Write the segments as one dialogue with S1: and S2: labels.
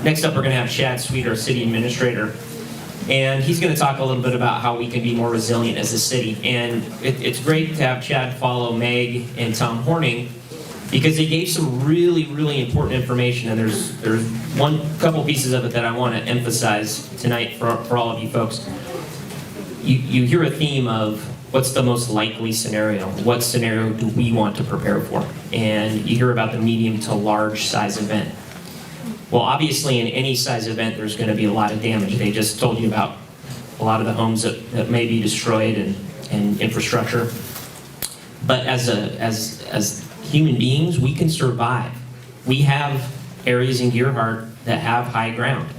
S1: Next up, we're going to have Chad Sweet, our city administrator, and he's going to talk a little bit about how we can be more resilient as a city. And it's great to have Chad follow Meg and Tom Horning because they gave some really, really important information. And there's couple pieces of it that I want to emphasize tonight for all of you folks. You hear a theme of what's the most likely scenario? What scenario do we want to prepare for? And you hear about the medium to large size event. Well, obviously in any size event, there's going to be a lot of damage. They just told you about a lot of the homes that may be destroyed and infrastructure. But as human beings, we can survive. We have areas in Gearhart that have high ground.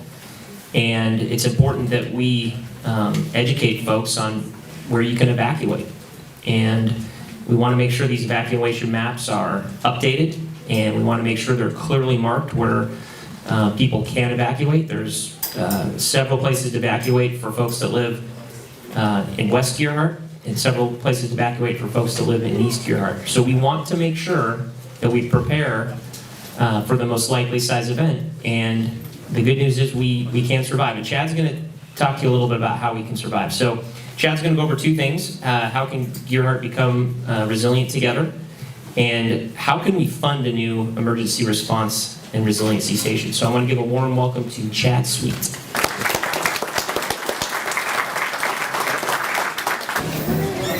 S1: And it's important that we educate folks on where you can evacuate. And we want to make sure these evacuation maps are updated, and we want to make sure they're clearly marked where people can evacuate. There's several places to evacuate for folks that live in West Gearhart, and several places to evacuate for folks that live in East Gearhart. So we want to make sure that we prepare for the most likely size event. And the good news is we can survive. And Chad's going to talk to you a little bit about how we can survive. So Chad's going to go over two things. How can Gearhart become resilient together? And how can we fund a new emergency response and resiliency station? So I want to give a warm welcome to Chad Sweet.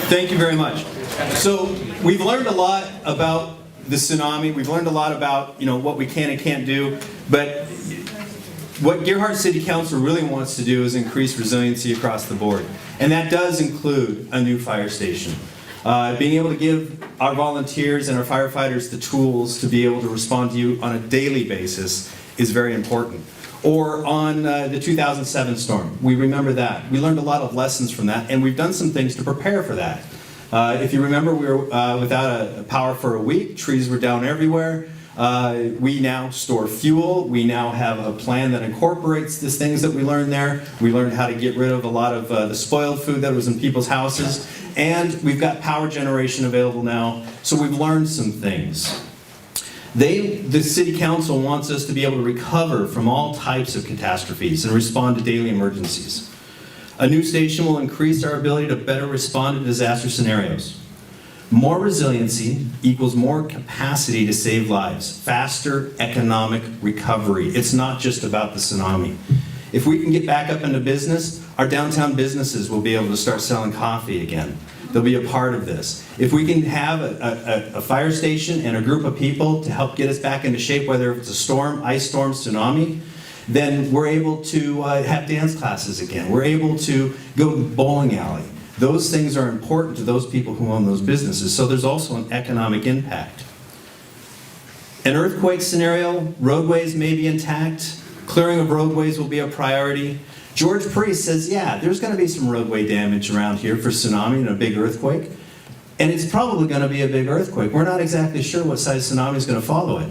S2: Thank you very much. So we've learned a lot about the tsunami. We've learned a lot about what we can and can't do. But what Gearhart City Council really wants to do is increase resiliency across the board. And that does include a new fire station. Being able to give our volunteers and our firefighters the tools to be able to respond to you on a daily basis is very important. Or on the 2007 storm, we remember that. We learned a lot of lessons from that, and we've done some things to prepare for that. If you remember, we were without power for a week, trees were down everywhere. We now store fuel. We now have a plan that incorporates the things that we learned there. We learned how to get rid of a lot of the spoiled food that was in people's houses. And we've got power generation available now, so we've learned some things. The City Council wants us to be able to recover from all types of catastrophes and respond to daily emergencies. A new station will increase our ability to better respond to disaster scenarios. More resiliency equals more capacity to save lives, faster economic recovery. It's not just about the tsunami. If we can get back up into business, our downtown businesses will be able to start selling coffee again. They'll be a part of this. If we can have a fire station and a group of people to help get us back into shape, whether it's a storm, ice storm, tsunami, then we're able to have dance classes again. We're able to go to the bowling alley. Those things are important to those people who own those businesses. So there's also an economic impact. An earthquake scenario, roadways may be intact. Clearing of roadways will be a priority. George Priest says, yeah, there's going to be some roadway damage around here for tsunami and a big earthquake. And it's probably going to be a big earthquake. We're not exactly sure what size tsunami is going to follow it.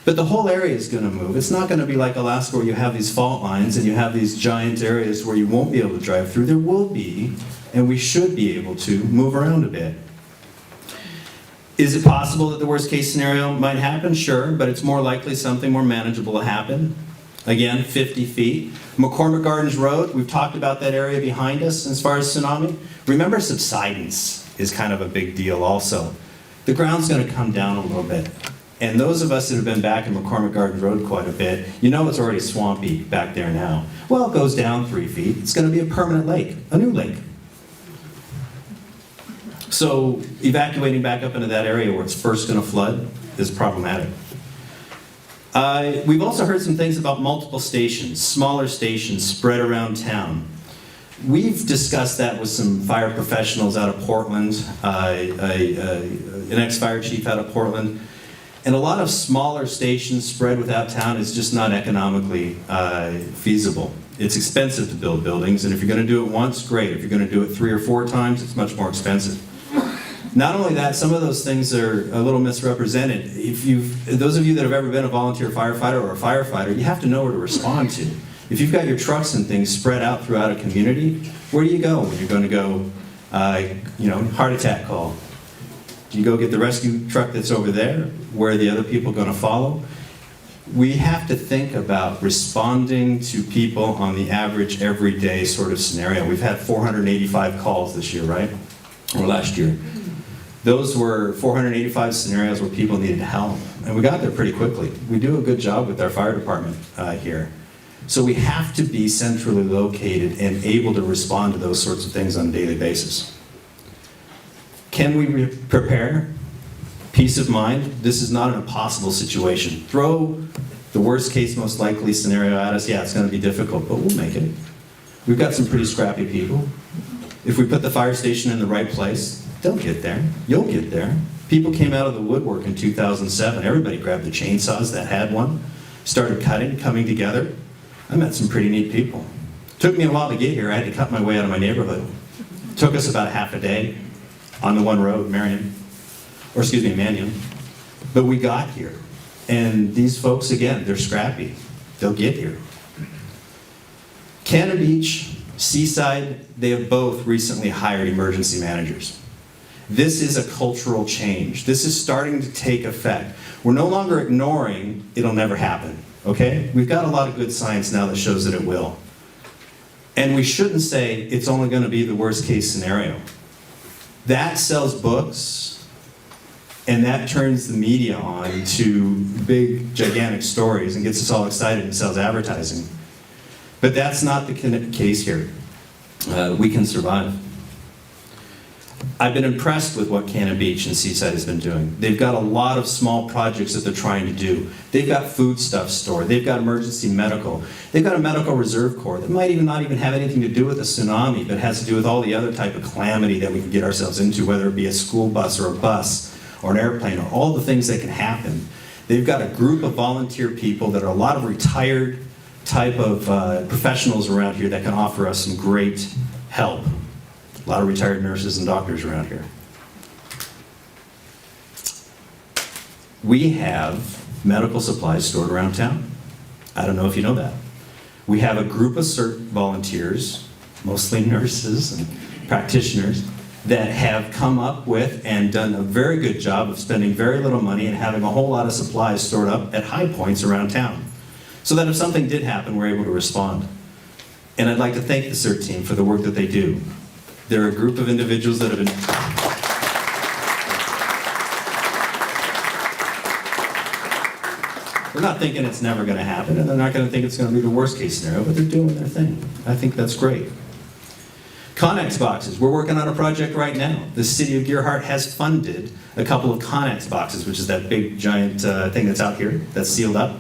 S2: But the whole area is going to move. It's not going to be like Alaska where you have these fault lines and you have these giant areas where you won't be able to drive through. There will be, and we should be able to move around a bit. Is it possible that the worst case scenario might happen? Sure, but it's more likely something more manageable to happen. Again, 50 feet. McCormick Gardens Road, we've talked about that area behind us as far as tsunami. Remember, subsidence is kind of a big deal also. The ground's going to come down a little bit. And those of us that have been back in McCormick Gardens Road quite a bit, you know it's already swampy back there now. Well, it goes down 3 feet. It's going to be a permanent lake, a new lake. So evacuating back up into that area where it's first going to flood is problematic. We've also heard some things about multiple stations, smaller stations spread around town. We've discussed that with some fire professionals out of Portland, an ex-fire chief out of Portland. And a lot of smaller stations spread without town is just not economically feasible. It's expensive to build buildings, and if you're going to do it once, great. If you're going to do it 3 or 4 times, it's much more expensive. Not only that, some of those things are a little misrepresented. Those of you that have ever been a volunteer firefighter or a firefighter, you have to know where to respond to. If you've got your trucks and things spread out throughout a community, where do you go when you're going to go, heart attack call? Do you go get the rescue truck that's over there? Where are the other people going to follow? we have to think about responding to people on the average everyday sort of scenario. We've had 485 calls this year, right? Or last year. Those were 485 scenarios where people needed help. And we got there pretty quickly. We do a good job with our fire department here. So we have to be centrally located and able to respond to those sorts of things on a daily basis. Can we prepare? Peace of mind. This is not an impossible situation. Throw the worst case, most likely scenario at us. Yeah, it's going to be difficult, but we'll make it. We've got some pretty scrappy people. If we put the fire station in the right place, they'll get there. You'll get there. People came out of the woodwork in 2007. Everybody grabbed the chainsaws that had one, started cutting, coming together. I met some pretty neat people. Took me a while to get here. I had to cut my way out of my neighborhood. Took us about half a day on the one road, Mannion. But we got here. And these folks, again, they're scrappy. They'll get here. Cannon Beach, Seaside, they have both recently hired emergency managers. This is a cultural change. This is starting to take effect. We're no longer ignoring it'll never happen, okay? We've got a lot of good science now that shows that it will. And we shouldn't say it's only going to be the worst case scenario. That sells books, and that turns the media on to big, gigantic stories and gets us all excited and sells advertising. But that's not the case here. We can survive. I've been impressed with what Cannon Beach and Seaside has been doing. They've got a lot of small projects that they're trying to do. They've got foodstuff stored. They've got emergency medical. They've got a medical reserve corps that might not even have anything to do with a tsunami, but has to do with all the other type of calamity that we can get ourselves into, whether it be a school bus or a bus or an airplane or all the things that can happen. They've got a group of volunteer people that are a lot of retired type of professionals around here that can offer us some great help. A lot of retired nurses and doctors around here. We have medical supplies stored around town. I don't know if you know that. We have a group of CERT volunteers, mostly nurses and practitioners, that have come up with and done a very good job of spending very little money and having a whole lot of supplies stored up at high points around town. So that if something did happen, we're able to respond. And I'd like to thank the CERT team for the work that they do. They're a group of individuals that have been... We're not thinking it's never going to happen, and they're not going to think it's going to be the worst case scenario, but they're doing their thing. I think that's great. Connex boxes. We're working on a project right now. The city of Gearhart has funded a couple of Connex boxes, which is that big giant thing that's out here that's sealed up,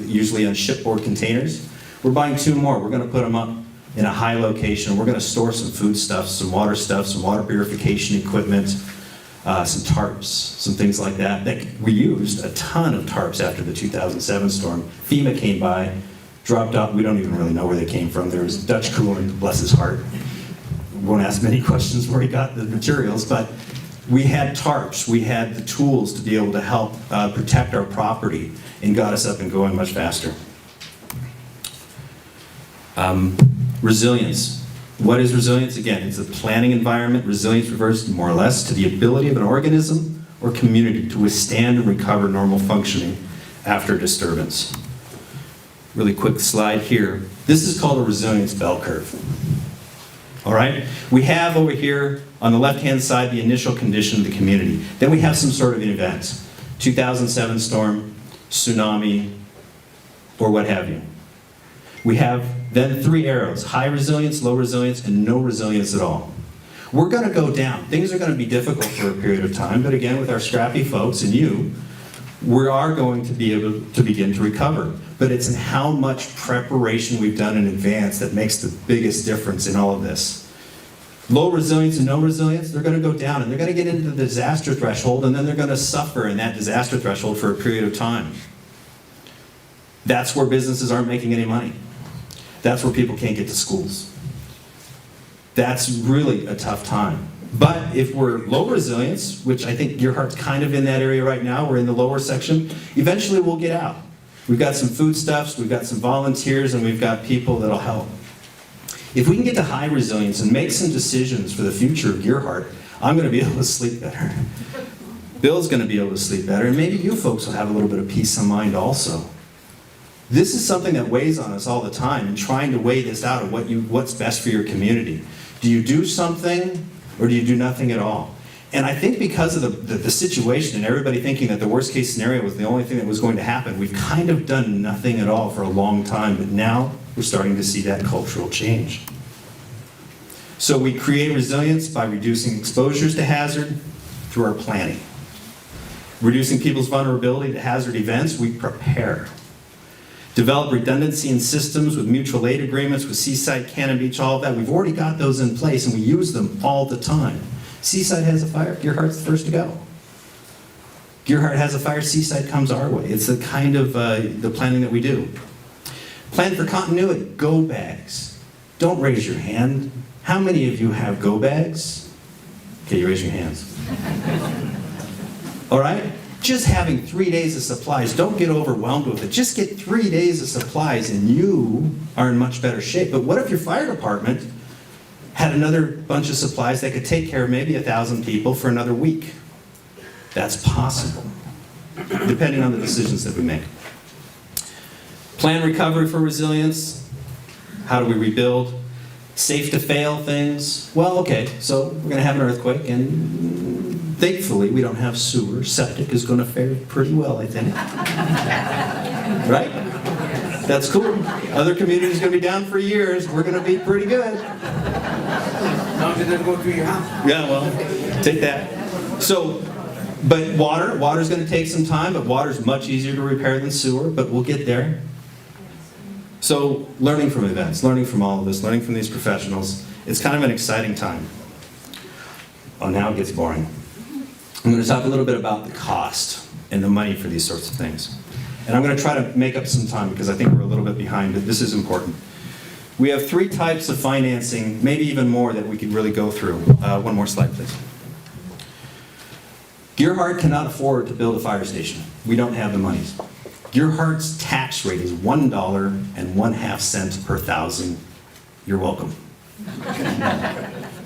S2: usually on shipboard containers. We're buying 2 more. We're going to put them up in a high location. We're going to store some food stuff, some water purification equipment, some tarps, some things like that. We used a ton of tarps after the 2007 storm. FEMA came by, dropped off. We don't even really know where they came from. There was Dutch cooler, bless his heart. Won't ask many questions where he got the materials, but we had tarps. We had the tools to be able to help protect our property and got us up and going much faster. Resilience. What is resilience? Again, it's a planning environment. Resilience refers more or less to the ability of an organism or community to withstand and recover normal functioning after disturbance. Really quick slide here. This is called a resilience bell curve. All right? We have over here on the left-hand side the initial condition of the community. Then we have some sort of an event. 2007 storm, tsunami, or what have you. We have then 3 arrows: high resilience, low resilience, and no resilience at all. We're going to go down. Things are going to be difficult for a period of time, but again, with our scrappy folks and you, we are going to be able to begin to recover. But it's in how much preparation we've done in advance that makes the biggest difference in all of this. Low resilience and no resilience, they're going to go down, and they're going to get into the disaster threshold, and then they're going to suffer in that disaster threshold for a period of time. That's where businesses aren't making any money. That's where people can't get to schools. That's really a tough time. But if we're low resilience, which I think Gearhart's kind of in that area right now, we're in the lower section, eventually we'll get out. We've got some foodstuffs, we've got some volunteers, and we've got people that'll help. If we can get to high resilience and make some decisions for the future of Gearhart, I'm going to be able to sleep better. Bill's going to be able to sleep better, and maybe you folks will have a little bit of peace of mind also. This is something that weighs on us all the time, and trying to weigh this out of what's best for your community. Do you do something, or do you do nothing at all? And I think because of the situation and everybody thinking that the worst case scenario was the only thing that was going to happen, we've kind of done nothing at all for a long time, but now we're starting to see that cultural change. So we create resilience by reducing exposures to hazard through our planning. Reducing people's vulnerability to hazard events, we prepare. Develop redundancy in systems with mutual aid agreements with Seaside, Cannon Beach, all of that. We've already got those in place and we use them all the time. Seaside has a fire, Gearhart's the first to go. Gearhart has a fire, Seaside comes our way. It's the kind of the planning that we do. Plan for continuity, go bags. Don't raise your hand. How many of you have go bags? Okay, you raise your hands. All right? Just having 3 days of supplies, don't get overwhelmed with it. Just get 3 days of supplies and you are in much better shape. But what if your fire department had another bunch of supplies that could take care of maybe 1,000 people for another week? That's possible, depending on the decisions that we make. Plan recovery for resilience. How do we rebuild? Safe to fail things. Well, okay, so we're going to have an earthquake, and thankfully we don't have sewer. Septic is going to fare pretty well, I think. Right? That's cool. Other communities are going to be down for years. We're going to be pretty good.
S3: As long as it doesn't go through your house.
S2: Yeah, well, take that. So, but water's going to take some time, but water's much easier to repair than sewer, but we'll get there. So, learning from events, learning from all of this, learning from these professionals, it's kind of an exciting time. Oh, now it gets boring. I'm going to talk a little bit about the cost and the money for these sorts of things. And I'm going to try to make up some time because I think we're a little bit behind, but this is important. We have 3 types of financing, maybe even more, that we could really go through. One more slide, please. Gearhart cannot afford to build a fire station. We don't have the monies. Gearhart's tax rate is $1.50 per thousand. You're welcome.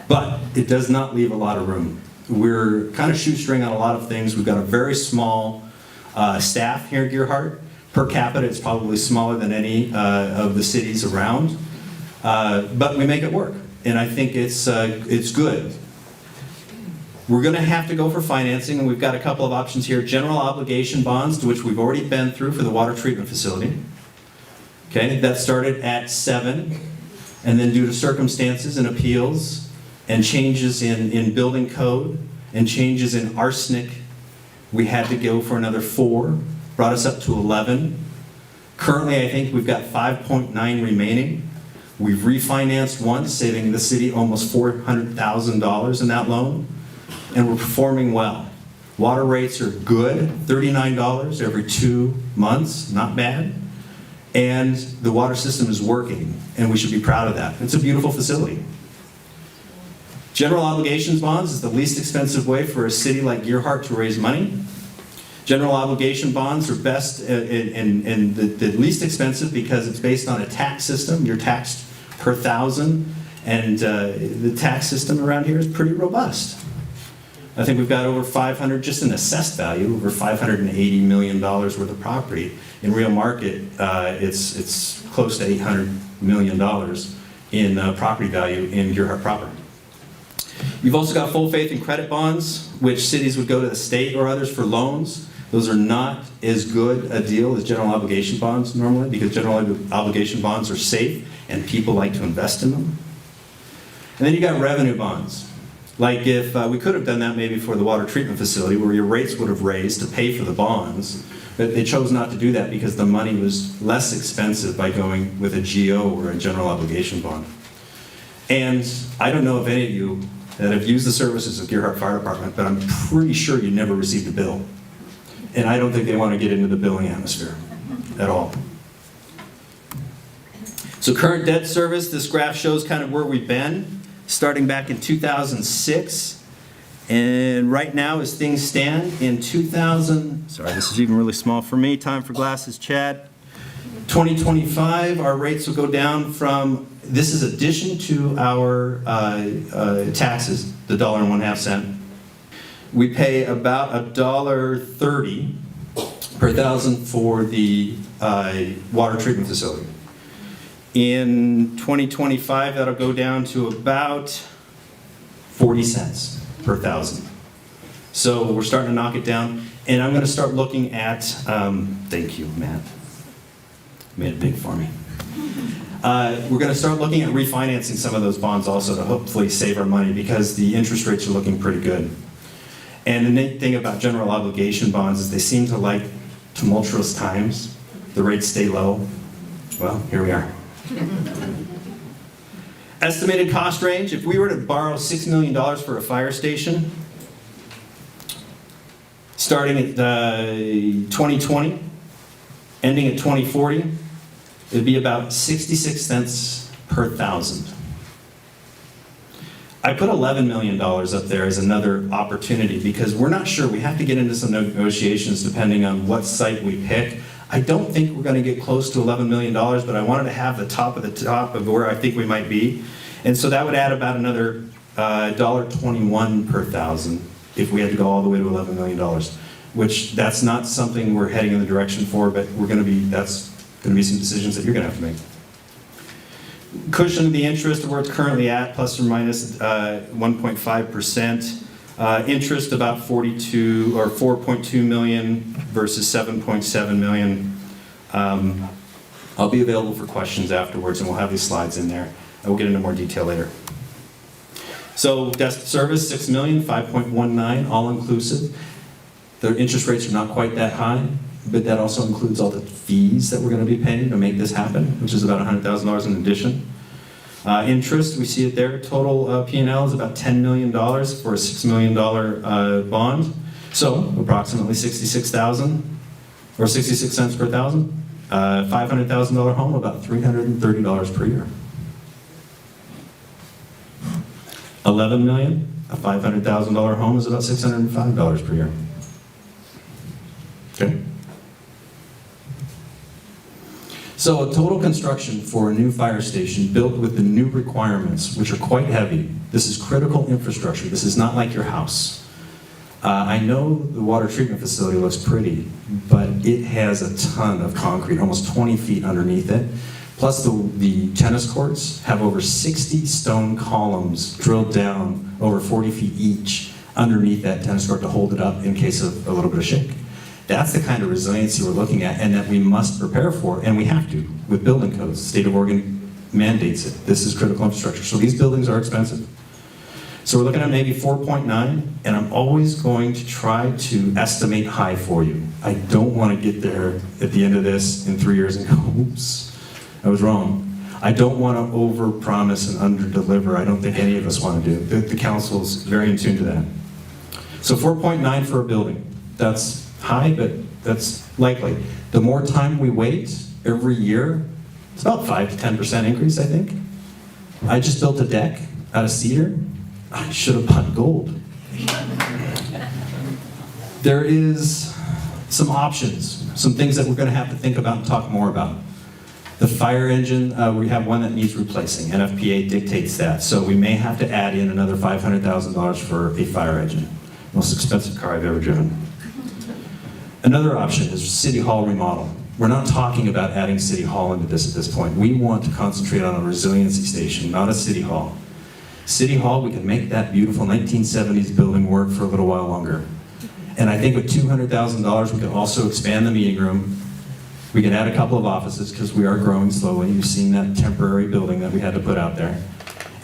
S2: But it does not leave a lot of room. We're kind of shoestring on a lot of things. We've got a very small staff here at Gearhart. Per capita, it's probably smaller than any of the cities around. But we make it work. And I think it's good. We're going to have to go for financing, and we've got a couple of options here. General obligation bonds, which we've already been through for the water treatment facility. Okay, that started at 7, and then due to circumstances and appeals and changes in building code and changes in arsenic, we had to go for another 4, brought us up to 11. Currently, I think we've got 5.9 remaining. We've refinanced once, saving the city almost $400,000 in that loan. And we're performing well. Water rates are good, $39 every 2 months, not bad. And the water system is working, and we should be proud of that. It's a beautiful facility. General obligations bonds is the least expensive way for a city like Gearhart to raise money. General obligation bonds are best and the least expensive because it's based on a tax system. You're taxed per thousand, and the tax system around here is pretty robust. I think we've got over 500, just in assessed value, over $580 million worth of property. In real market, it's close to $800 million in property value in Gearhart proper. You've also got full faith and credit bonds, which cities would go to the state or others for loans. Those are not as good a deal as general obligation bonds normally, because general obligation bonds are safe and people like to invest in them. And then you got revenue bonds. Like if we could have done that maybe for the water treatment facility where your rates would have raised to pay for the bonds, but they chose not to do that because the money was less expensive by going with a GO or a general obligation bond. And I don't know if any of you that have used the services of Gearhart Fire Department, but I'm pretty sure you never received a bill. And I don't think they want to get into the billing atmosphere at all. So current debt service, this graph shows kind of where we've been, starting back in 2006. And right now, as things stand, in 2000, sorry, this is even really small for me, time for glasses, Chad. 2025, our rates will go down from, this is addition to our taxes, the $1.50. We pay about $1.30 per thousand for the water treatment facility. In 2025, that'll go down to about 40 cents per thousand. So we're starting to knock it down, and I'm going to start looking at, thank you, Matt. Made it big for me. We're going to start looking at refinancing some of those bonds also to hopefully save our money because the interest rates are looking pretty good. And the neat thing about general obligation bonds is they seem to like tumultuous times. The rates stay low. Well, here we are. Estimated cost range, if we were to borrow $6 million for a fire station, starting at 2020, ending at 2040, it'd be about 66 cents per thousand. I put $11 million up there as another opportunity because we're not sure. We have to get into some negotiations depending on what site we pick. I don't think we're going to get close to $11 million, but I wanted to have the top of where I think we might be. And so that would add about another $1.21 per thousand if we had to go all the way to $11 million, which that's not something we're heading in the direction for, but that's going to be some decisions that you're going to have to make. Cushion the interest of where it's currently at, plus or minus 1.5%. Interest about 42 or 4.2 million versus 7.7 million. I'll be available for questions afterwards, and we'll have these slides in there. I will get into more detail later. So debt service, 6 million, 5.19, all inclusive. The interest rates are not quite that high, but that also includes all the fees that we're going to be paying to make this happen, which is about $100,000 in addition. Interest, we see it there. Total P&L is about $10 million for a $6 million bond. So approximately $66,000 or 66 cents per thousand. $500,000 home, about $330 per year. $11 million, a $500,000 home is about $605 per year. Okay. So a total construction for a new fire station built with the new requirements, which are quite heavy. This is critical infrastructure. This is not like your house. I know the water treatment facility looks pretty, but it has a ton of concrete, almost 20 feet underneath it. Plus the tennis courts have over 60 stone columns drilled down over 40 feet each underneath that tennis court to hold it up in case of a little bit of shake. That's the kind of resiliency we're looking at and that we must prepare for, and we have to with building codes. The state of Oregon mandates it. This is critical infrastructure. So these buildings are expensive. So we're looking at maybe 4.9, and I'm always going to try to estimate high for you. I don't want to get there at the end of this in 3 years and go, oops, I was wrong. I don't want to over-promise and under-deliver. I don't think any of us want to do. The council's very in tune to that. So 4.9 for a building. That's high, but that's likely. The more time we wait every year, it's about 5 to 10% increase, I think. I just built a deck out of cedar. I should have bought gold. There is some options, some things that we're going to have to think about and talk more about. The fire engine, we have one that needs replacing. NFPA dictates that, so we may have to add in another $500,000 for a fire engine. Most expensive car I've ever driven. Another option is City Hall remodel. We're not talking about adding City Hall into this at this point. We want to concentrate on a resiliency station, not a City Hall. City Hall, we can make that beautiful 1970s building work for a little while longer. And I think with $200,000, we can also expand the meeting room. We can add a couple of offices because we are growing slowly. You've seen that temporary building that we had to put out there.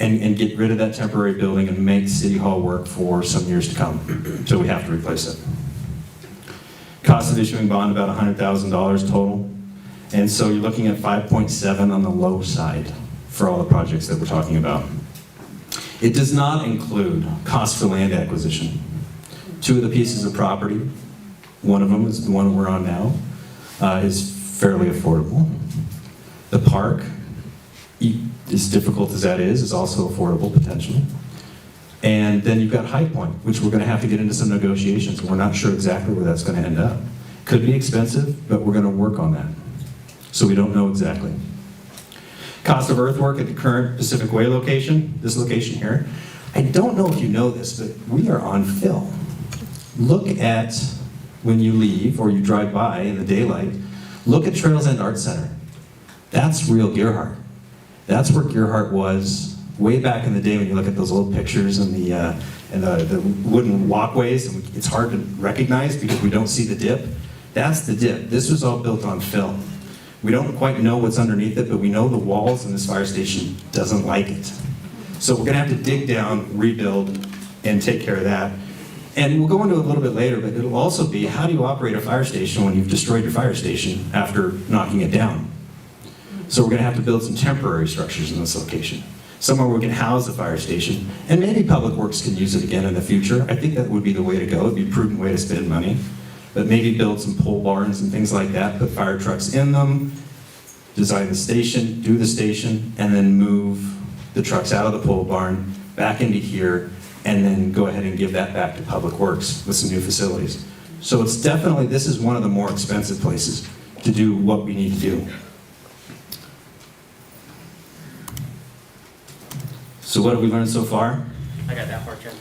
S2: And get rid of that temporary building and make City Hall work for some years to come. So we have to replace it. Cost of issuing bond, about $100,000 total. And so you're looking at 5.7 on the low side for all the projects that we're talking about. It does not include cost for land acquisition. 2 of the pieces of property, one of them is the one we're on now, is fairly affordable. The park, as difficult as that is also affordable potentially. And then you've got High Point, which we're going to have to get into some negotiations. We're not sure exactly where that's going to end up. Could be expensive, but we're going to work on that. So we don't know exactly. Cost of earthwork at the current Pacific Way location, this location here. I don't know if you know this, but we are on fill.
S4: look at, when you leave or you drive by in the daylight, look at Trails End Art Center. That's real Gearhart. That's where Gearhart was way back in the day when you look at those old pictures and the wooden walkways. And it's hard to recognize because we don't see the dip. That's the dip. This was all built on film. We don't quite know what's underneath it, but we know the walls and this fire station doesn't like it. So we're gonna have to dig down, rebuild, and take care of that. And we'll go into it a little bit later, but it'll also be, how do you operate a fire station when you've destroyed your fire station after knocking it down? So we're gonna have to build some temporary structures in this location. Somewhere we can house the fire station, and maybe Public Works can use it again in the future. I think that would be the way to go. It'd be a prudent way to spend money. But maybe build some pole barns and things like that, put fire trucks in them, design the station, do the station, and then move the trucks out of the pole barn, back into here, and then go ahead and give that back to Public Works with some new facilities. So it's definitely, this is one of the more expensive places to do what we need to do. So what have we learned so far?
S1: I got that part, Chad.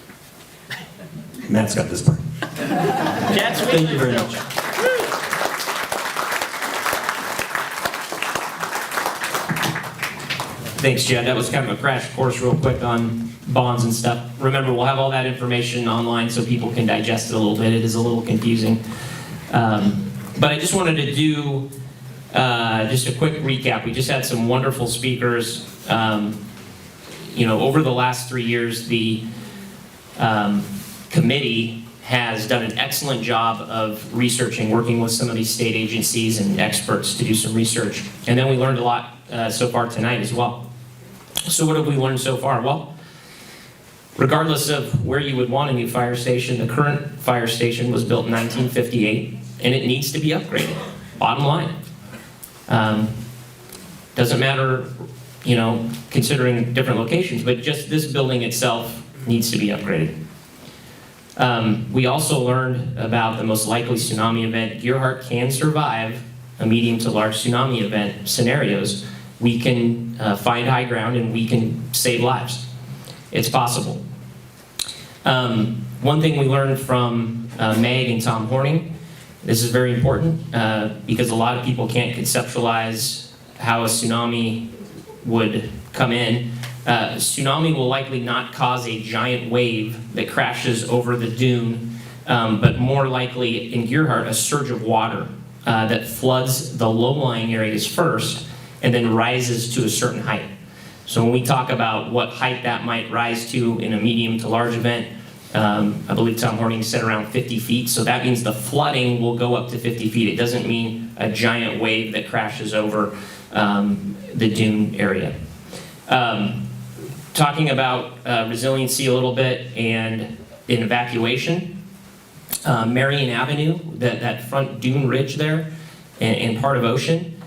S4: Matt's got this part.
S1: Chad,
S4: Thank you very much.
S1: Thanks, Chad. That was kind of a crash course real quick on bonds and stuff. Remember, we'll have all that information online so people can digest it a little bit. It is a little confusing. But I just wanted to do just a quick recap. We just had some wonderful speakers. Over the last 3 years, the committee has done an excellent job of researching, working with some of these state agencies and experts to do some research. And then we learned a lot so far tonight as well. So what have we learned so far? Well, regardless of where you would want a new fire station, the current fire station was built in 1958, and it needs to be upgraded, bottom line. Doesn't matter, considering different locations, but just this building itself needs to be upgraded. We also learned about the most likely tsunami event. Gearhart can survive a medium to large tsunami event scenarios. We can find high ground and we can save lives. It's possible. One thing we learned from Meg and Tom Horning, this is very important because a lot of people can't conceptualize how a tsunami would come in. Tsunami will likely not cause a giant wave that crashes over the dune, but more likely in Gearhart, a surge of water that floods the low-lying areas first and then rises to a certain height. So when we talk about what height that might rise to in a medium to large event, I believe Tom Horning said around 50 feet, so that means the flooding will go up to 50 feet. It doesn't mean a giant wave that crashes over the dune area. Talking about resiliency a little bit and in evacuation, Marion Avenue, that front dune ridge there and part of Ocean,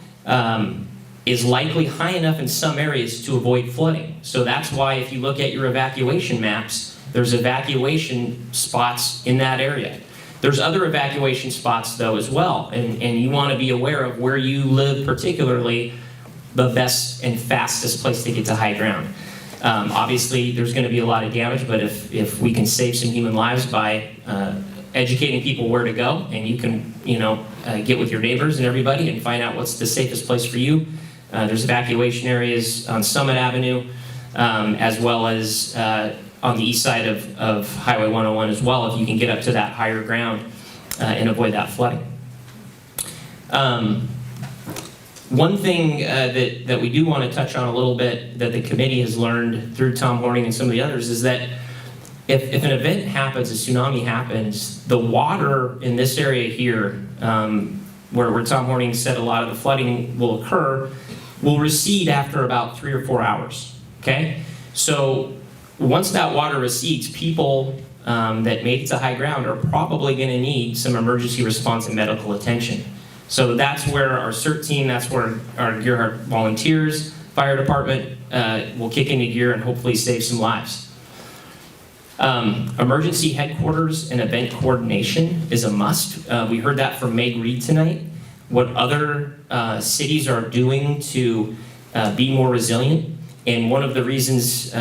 S1: is likely high enough in some areas to avoid flooding. So that's why if you look at your evacuation maps, there's evacuation spots in that area. There's other evacuation spots though as well, and you want to be aware of where you live, particularly the best and fastest place to get to high ground. Obviously there's going to be a lot of damage, but if we can save some human lives by educating people where to go, and you can get with your neighbors and everybody and find out what's the safest place for you. There's evacuation areas on Summit Avenue, as well as on the east side of Highway 101 as well, if you can get up to that higher ground and avoid that flooding. One thing that we do want to touch on a little bit that the committee has learned through Tom Horning and some of the others is that if an event happens, a tsunami happens, the water in this area here, where Tom Horning said a lot of the flooding will occur, will recede after about 3 or 4 hours, okay? So once that water recedes, people that made it to high ground are probably going to need some emergency response and medical attention. So that's where our CERT team, that's where our Gearhart volunteers, fire department will kick into gear and hopefully save some lives. Emergency headquarters and event coordination is a must. We heard that from Meg Reed tonight. What other cities are doing to be more resilient. And one of the reasons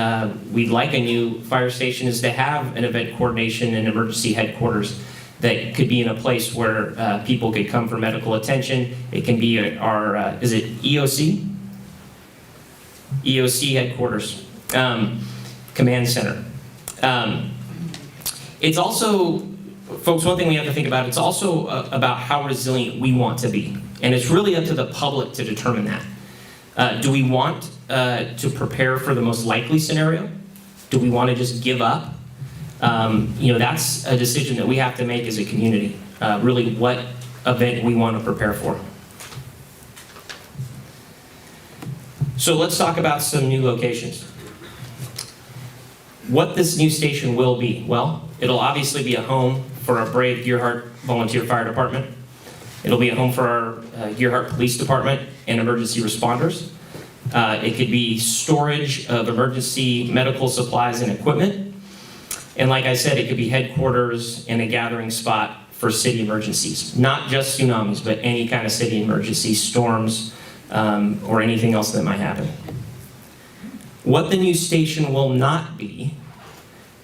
S1: we'd like a new fire station is to have an event coordination and emergency headquarters. that could be in a place where people could come for medical attention. It can be our, is it EOC? EOC headquarters, command center. It's also, folks, one thing we have to think about, it's also about how resilient we want to be. And it's really up to the public to determine that. Do we want to prepare for the most likely scenario? Do we want to just give up? That's a decision that we have to make as a community. Really, what event we want to prepare for. So let's talk about some new locations. What this new station will be? Well, it'll obviously be a home for our brave Gearhart Volunteer Fire Department. It'll be a home for our Gearhart Police Department and emergency responders. It could be storage of emergency medical supplies and equipment. And like I said, it could be headquarters and a gathering spot for city emergencies. Not just tsunamis, but any kind of city emergency, storms, or anything else that might happen. What the new station will not be,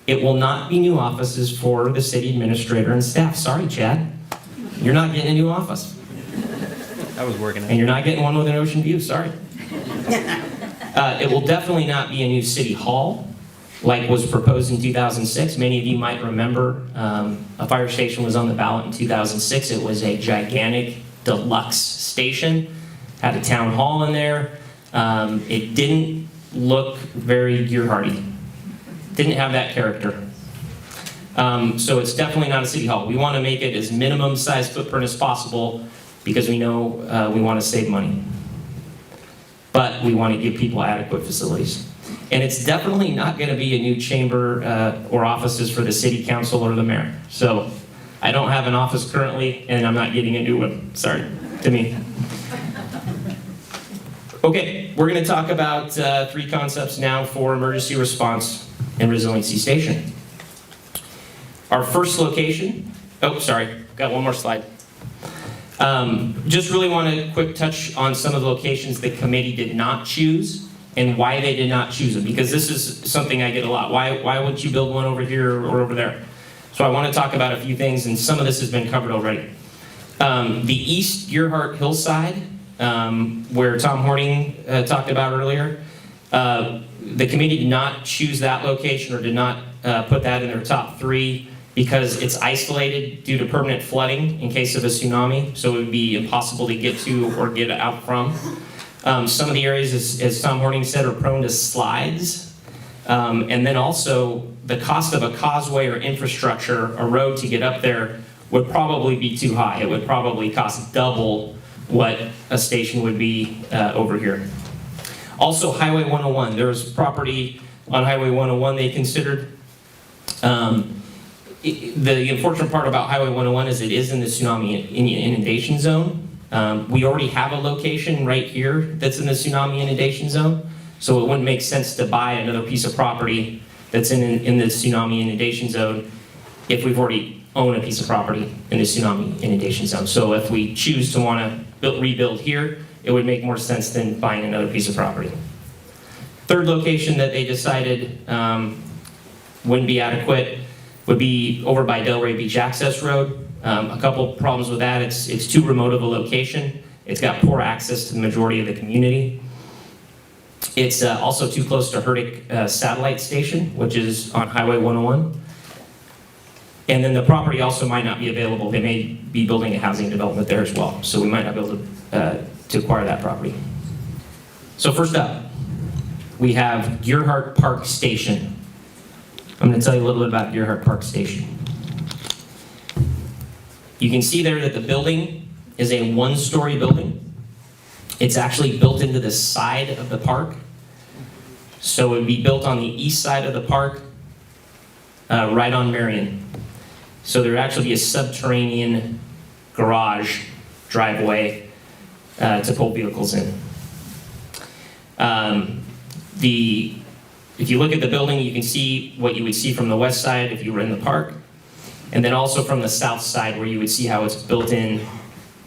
S1: it will not be new offices for the city administrator and staff. Sorry, Chad. You're not getting a new office.
S5: I was working it.
S1: And you're not getting one with an ocean view, sorry. It will definitely not be a new city hall like was proposed in 2006. Many of you might remember a fire station was on the ballot in 2006. It was a gigantic deluxe station, had a town hall in there. It didn't look very Gearharty. Didn't have that character. So it's definitely not a city hall. We want to make it as minimum size footprint as possible because we know we want to save money. But we want to give people adequate facilities. And it's definitely not going to be a new chamber or offices for the city council or the mayor. So I don't have an office currently, and I'm not getting a new one. Sorry to me. Okay, we're going to talk about 3 concepts now for emergency response and resiliency station. Our first location, oh, sorry, got one more slide. Just really want to quick touch on some of the locations the committee did not choose and why they did not choose them, because this is something I get a lot. Why wouldn't you build one over here or over there? So I want to talk about a few things, and some of this has been covered already. The East Gearhart hillside, where Tom Horning talked about earlier, the committee did not choose that location or did not put that in their top 3 because it's isolated due to permanent flooding in case of a tsunami, so it would be impossible to get to or get out from. Some of the areas, as Tom Horning said, are prone to slides. And then also, the cost of a causeway or infrastructure, a road to get up there, would probably be too high. It would probably cost double what a station would be over here. Also, Highway 101. There was property on Highway 101 they considered. The unfortunate part about Highway 101 is it is in the tsunami inundation zone. We already have a location right here that's in the tsunami inundation zone, so it wouldn't make sense to buy another piece of property that's in the tsunami inundation zone if we've already owned a piece of property in the tsunami inundation zone. So if we choose to want to rebuild here, it would make more sense than buying another piece of property. Third location that they decided wouldn't be adequate would be over by Delray Beach Access Road. A couple problems with that. It's too remote of a location. It's got poor access to the majority of the community. It's also too close to Herdick Satellite Station, which is on Highway 101. And then the property also might not be available. They may be building a housing development there as well, so we might not be able to acquire that property. So first up, we have Gearhart Park Station. I'm going to tell you a little bit about Gearhart Park Station. You can see there that the building is a 1-story building. It's actually built into the side of the park. So it would be built on the east side of the park, right on Marion. So there would actually be a subterranean garage driveway to pull vehicles in. If you look at the building, you can see what you would see from the west side if you were in the park, and then also from the south side where you would see how it's built in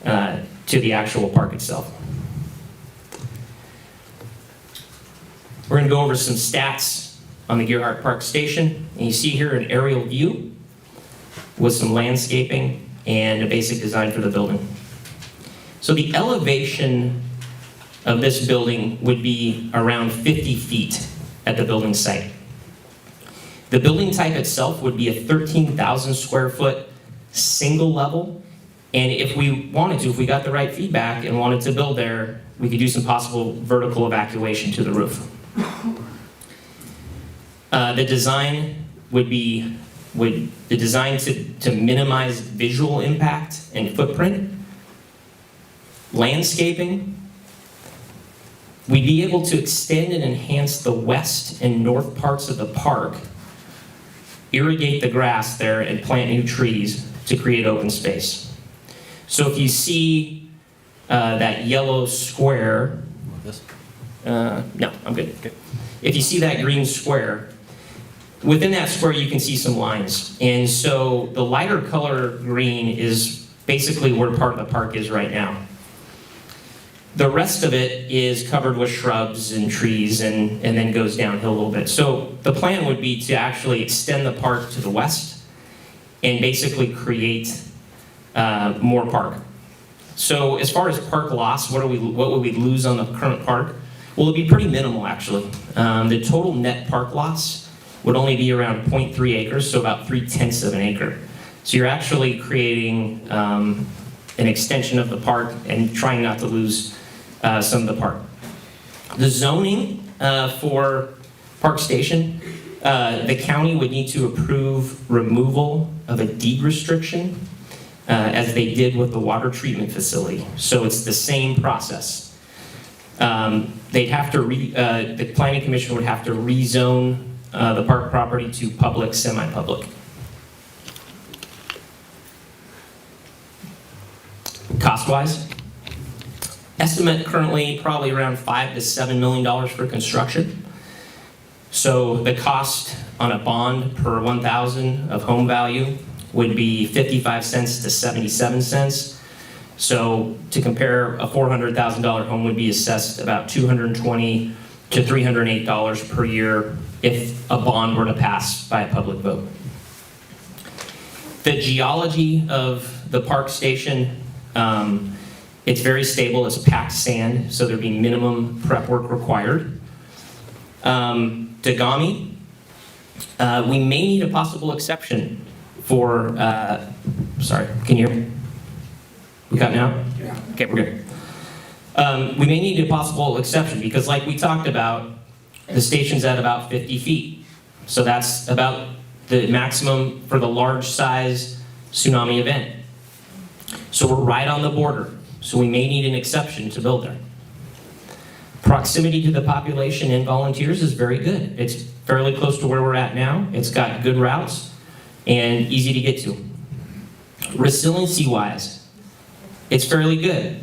S1: to the actual park itself. We're going to go over some stats on the Gearhart Park Station, and you see here an aerial view. with some landscaping and a basic design for the building. So the elevation of this building would be around 50 feet at the building site. The building type itself would be a 13,000 square foot single level. And if we wanted to, if we got the right feedback and wanted to build there, we could do some possible vertical evacuation to the roof. The design would be to minimize visual impact and footprint. Landscaping, we'd be able to extend and enhance the west and north parts of the park, irrigate the grass there, and plant new trees to create open space. So if you see that yellow square, no, I'm good. If you see that green square, within that square you can see some lines. And so the lighter color green is basically where part of the park is right now. The rest of it is covered with shrubs and trees and then goes downhill a little bit. So the plan would be to actually extend the park to the west and basically create more park. So as far as park loss, what would we lose on the current park? Well, it'd be pretty minimal actually. The total net park loss would only be around 0.3 acres, so about 3/10 of an acre. So you're actually creating an extension of the park and trying not to lose some of the park. The zoning for Park Station, the county would need to approve removal of a deed restriction as they did with the water treatment facility. So it's the same process. They'd have to the planning commission would have to rezone the park property to public, semi-public. Cost-wise, estimate currently probably around $5 to $7 million for construction. So the cost on a bond per 1,000 of home value would be 55 cents to 77 cents. So to compare, a $400,000 home would be assessed about $220 to $308 per year if a bond were to pass by a public vote. The geology of the park station, it's very stable. It's packed sand, so there'd be minimum prep work required. Dagami, we may need a possible exception for, sorry, can you hear me? We got now?
S3: Yeah.
S1: Okay, we're good. We may need a possible exception because like we talked about, the station's at about 50 feet. So that's about the maximum for the large size tsunami event. So we're right on the border. So we may need an exception to build there. Proximity to the population and volunteers is very good. It's fairly close to where we're at now. It's got good routes and easy to get to. Resiliency-wise, it's fairly good.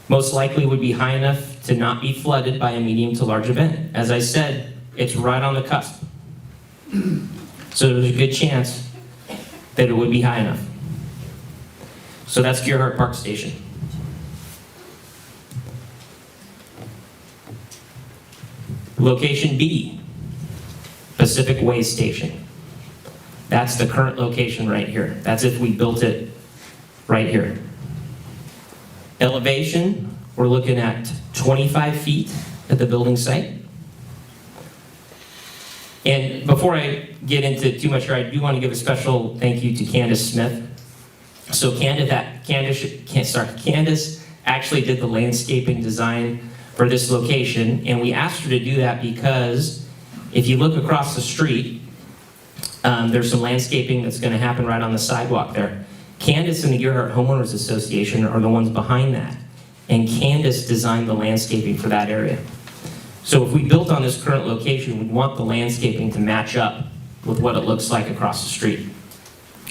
S1: Most likely would be high enough to not be flooded by a medium to large event. As I said, it's right on the cusp. So there's a good chance that it would be high enough. So that's Gearhart Park Station. Location B, Pacific Way Station. That's the current location right here. That's if we built it right here. Elevation, we're looking at 25 feet at the building site. And before I get into too much here, I do want to give a special thank you to Candace Smith. So Candace actually did the landscaping design for this location, and we asked her to do that because if you look across the street, there's some landscaping that's going to happen right on the sidewalk there. Candace and the Gearhart Homeowners Association are the ones behind that, and Candace designed the landscaping for that area. So if we built on this current location, we'd want the landscaping to match up with what it looks like across the street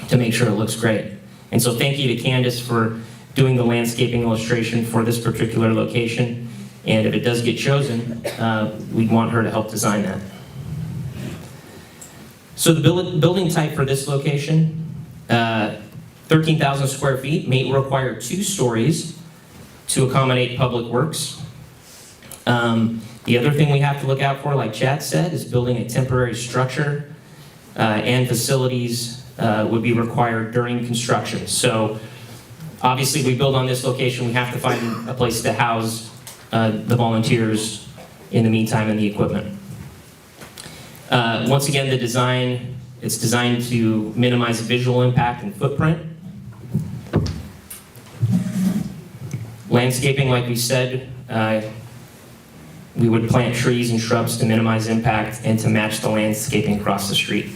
S1: to make sure it looks great. And so thank you to Candace for doing the landscaping illustration for this particular location. And if it does get chosen, we'd want her to help design that. So the building type for this location, 13,000 square feet, may require 2 stories to accommodate public works. The other thing we have to look out for, like Chad said, is building a temporary structure and facilities would be required during construction. So obviously, we build on this location, we have to find a place to house the volunteers in the meantime and the equipment. Once again, the design, it's designed to minimize visual impact and footprint. Landscaping, like we said, we would plant trees and shrubs to minimize impact and to match the landscaping across the street.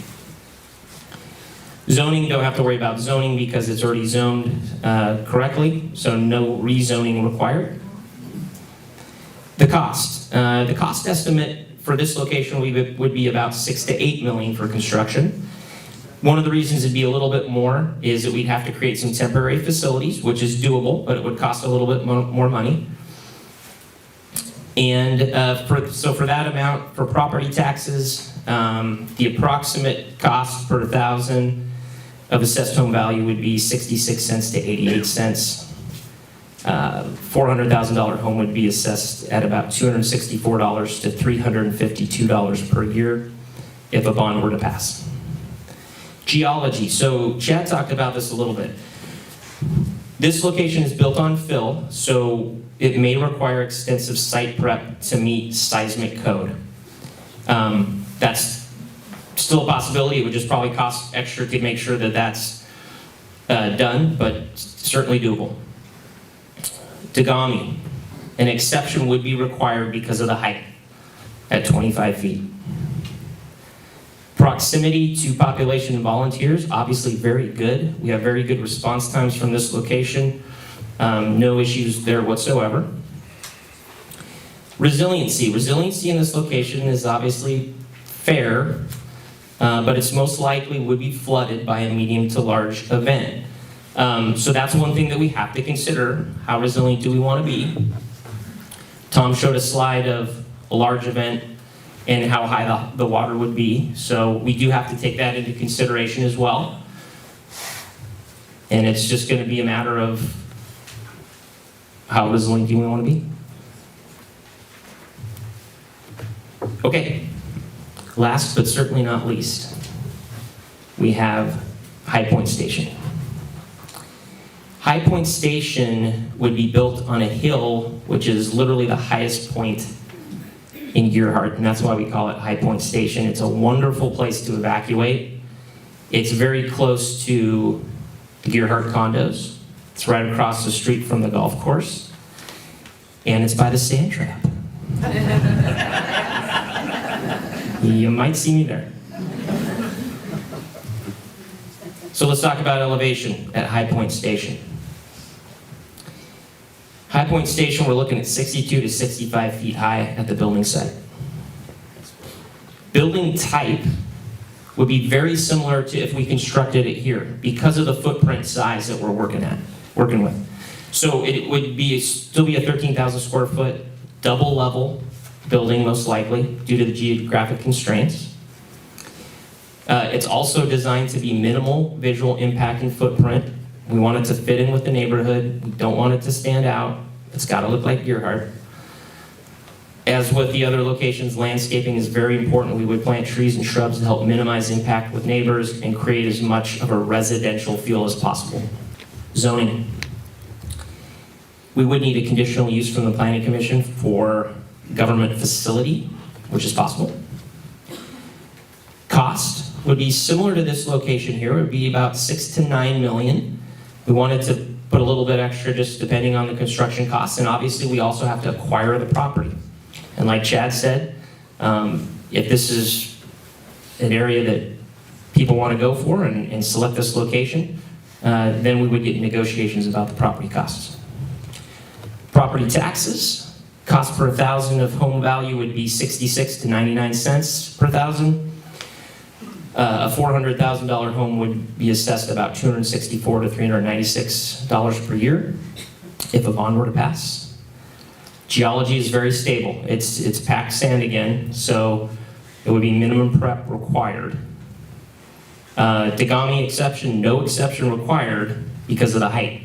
S1: Zoning, don't have to worry about zoning because it's already zoned correctly, so no rezoning required. The cost estimate for this location would be about 6 to 8 million for construction. One of the reasons it'd be a little bit more is that we'd have to create some temporary facilities, which is doable, but it would cost a little bit more money. And so for that amount, for property taxes, the approximate cost per thousand of assessed home value would be 66 cents to 88 cents. $400,000 home would be assessed at about $264 to $352 per year if a bond were to pass. Geology, so Chad talked about this a little bit. This location is built on fill, so it may require extensive site prep to meet seismic code. That's still a possibility. It would just probably cost extra to make sure that that's done, but certainly doable. Degami, an exception would be required because of the height at 25 feet. Proximity to population and volunteers, obviously very good. We have very good response times from this location. No issues there whatsoever. Resiliency. Resiliency in this location is obviously fair, but it's most likely would be flooded by a medium to large event. So that's one thing that we have to consider. How resilient do we want to be? Tom showed a slide of a large event and how high the water would be. So we do have to take that into consideration as well. And it's just going to be a matter of how resilient do we want to be. Okay, last but certainly not least, we have High Point Station. High Point Station would be built on a hill, which is literally the highest point in Gearhart, and that's why we call it High Point Station. It's a wonderful place to evacuate. It's very close to the Gearhart condos. It's right across the street from the golf course, and it's by the sand trap. You might see me there. So let's talk about elevation at High Point Station. High Point Station, we're looking at 62 to 65 feet high at the building site. Building type would be very similar to if we constructed it here because of the footprint size that we're working with. So it would still be a 13,000 square foot double level building most likely due to the geographic constraints. It's also designed to be minimal visual impact and footprint. We want it to fit in with the neighborhood. We don't want it to stand out. It's got to look like Gearhart. As with the other locations, landscaping is very important. We would plant trees and shrubs to help minimize impact with neighbors and create as much of a residential feel as possible. Zoning. We would need a conditional use from the Planning Commission for government facility, which is possible. Cost would be similar to this location here. It would be about 6 to 9 million. We wanted to put a little bit extra just depending on the construction costs, and obviously we also have to acquire the property. And like Chad said, if this is an area that people want to go for and select this location, then we would get negotiations about the property costs. Property taxes, cost per thousand of home value would be 66 to 99 cents per thousand. A $400,000 home would be assessed about $264 to $396 per year if a bond were to pass. Geology is very stable. It's packed sand again, so it would be minimum prep required. Degami exception, no exception required because of the height.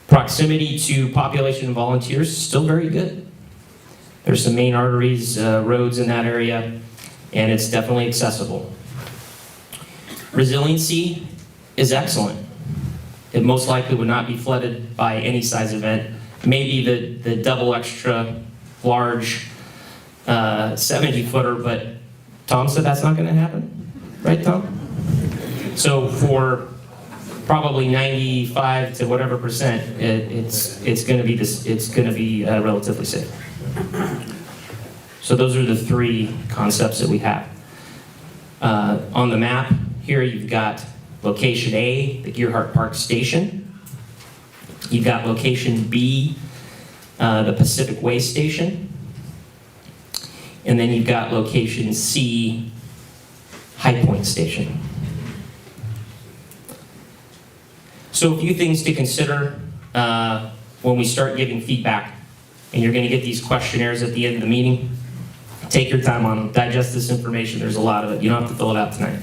S1: Proximity to population and volunteers, still very good. There's some main arteries, roads in that area, and it's definitely accessible. Resiliency is excellent. It most likely would not be flooded by any size event. Maybe the double extra large 70-footer, but Tom said that's not going to happen, right, Tom? So for probably 95 to whatever percent, it's going to be relatively safe. So those are the three concepts that we have. On the map here, you've got location A, the Gearhart Park Station. You've got location B, the Pacific Way Station. And then you've got location C, High Point Station. So a few things to consider when we start giving feedback, and you're going to get these questionnaires at the end of the meeting. Take your time on them, digest this information, there's a lot of it, you don't have to fill it out tonight.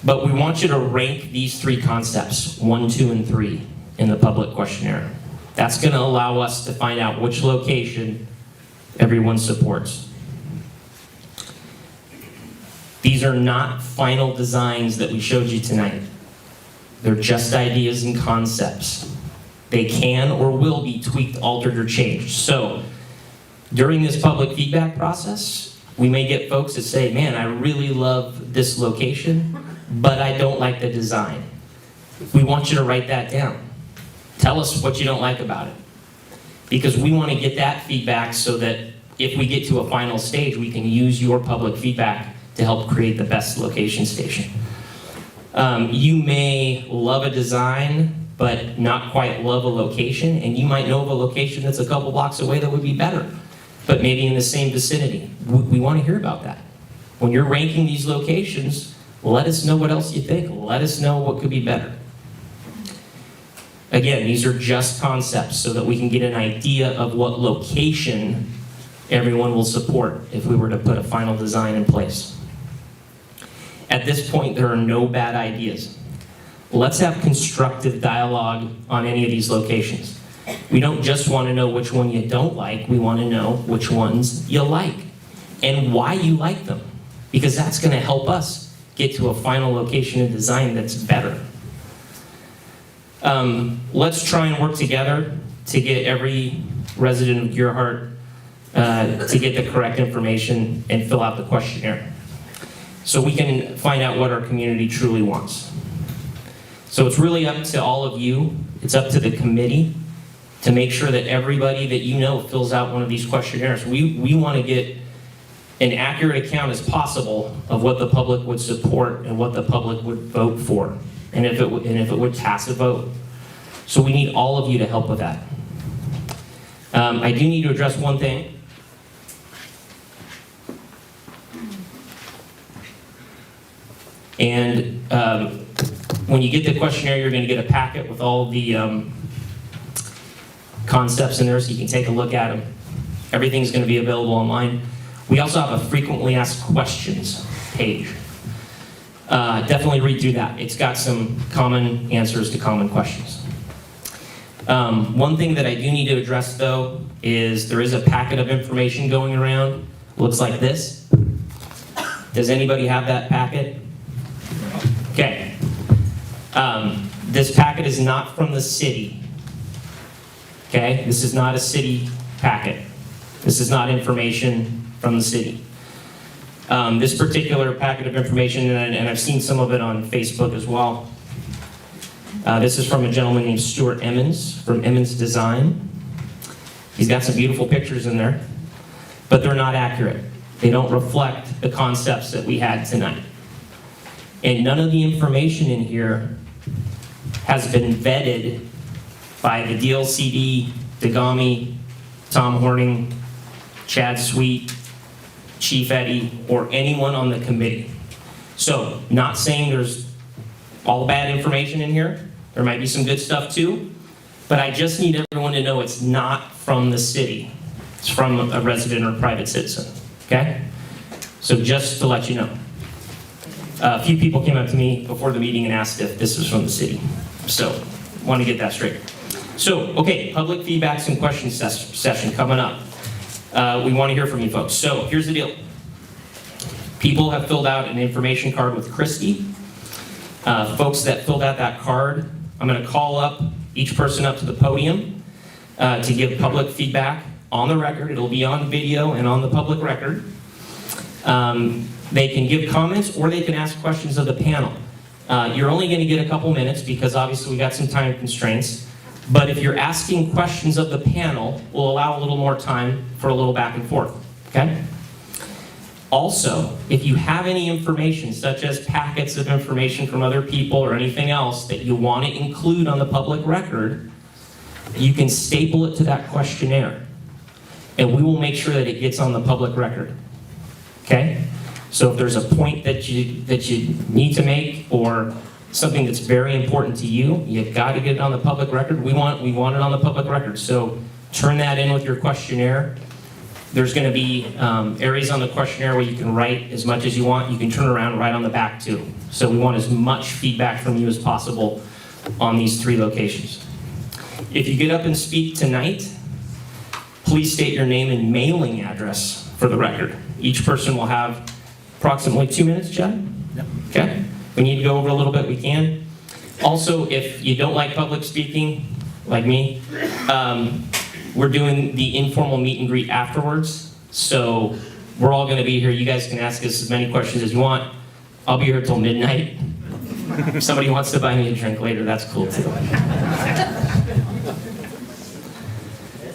S1: But we want you to rank these three concepts, 1, 2, and 3, in the public questionnaire. That's going to allow us to find out which location everyone supports. These are not final designs that we showed you tonight. They're just ideas and concepts. They can or will be tweaked, altered, or changed. So, during this public feedback process, we may get folks that say, man, I really love this location, but I don't like the design. We want you to write that down. Tell us what you don't like about it. Because we want to get that feedback so that if we get to a final stage, we can use your public feedback to help create the best location station. You may love a design, but not quite love a location, and you might know of a location that's a couple blocks away that would be better, but maybe in the same vicinity. We want to hear about that. When you're ranking these locations, let us know what else you think. Let us know what could be better. Again, these are just concepts so that we can get an idea of what location everyone will support if we were to put a final design in place. At this point, there are no bad ideas. Let's have constructive dialogue on any of these locations. We don't just want to know which one you don't like, we want to know which ones you like and why you like them, because that's going to help us get to a final location and design that's better. Let's try and work together to get every resident of Gearhart to get the correct information and fill out the questionnaire, so we can find out what our community truly wants. So it's really up to all of you, it's up to the committee to make sure that everybody that you know fills out one of these questionnaires. We want to get an accurate account as possible of what the public would support and what the public would vote for, and if it would pass a vote. So we need all of you to help with that. I do need to address one thing. And when you get the questionnaire, you're going to get a packet with all the concepts in there so you can take a look at them. Everything's going to be available online. We also have a frequently asked questions page. Definitely read through that. It's got some common answers to common questions. One thing that I do need to address, though, is there is a packet of information going around. Looks like this. Does anybody have that packet? Okay. This packet is not from the city. Okay? This is not a city packet. This is not information from the city. This particular packet of information, and I've seen some of it on Facebook as well. This is from a gentleman named Stuart Emmons from Emmons Design. He's got some beautiful pictures in there, but they're not accurate. They don't reflect the concepts that we had tonight. And none of the information in here has been vetted by the DLCD, Dagami, Tom Horning, Chad Sweet, Chief Eddie, or anyone on the committee. So, not saying there's all bad information in here. There might be some good stuff too, but I just need everyone to know it's not from the city. It's from a resident or private citizen, okay? So just to let you know. A few people came up to me before the meeting and asked if this was from the city. So, want to get that straight. So, okay, public feedbacks and question session coming up. We want to hear from you folks. So, here's the deal. People have filled out an information card with Christy. Folks that filled out that card, I'm going to call up each person up to the podium to give public feedback on the record. It'll be on video and on the public record. They can give comments or they can ask questions of the panel. You're only going to get a couple minutes because obviously we got some time constraints. But if you're asking questions of the panel, we'll allow a little more time for a little back and forth, okay? Also, if you have any information, such as packets of information from other people or anything else that you want to include on the public record, you can staple it to that questionnaire. And we will make sure that it gets on the public record, okay? So if there's a point that you need to make or something that's very important to you, you've got to get it on the public record. We want it on the public record. So turn that in with your questionnaire. There's going to be areas on the questionnaire where you can write as much as you want. You can turn around and write on the back too. So we want as much feedback from you as possible on these 3 locations. If you get up and speak tonight, please state your name and mailing address for the record. Each person will have approximately 2 minutes, Chad?
S2: Yep.
S1: Okay. We need to go over a little bit, we can. Also, if you don't like public speaking, like me, we're doing the informal meet and greet afterwards. So we're all going to be here. You guys can ask us as many questions as you want. I'll be here till midnight. If somebody wants to buy me a drink later, that's cool too.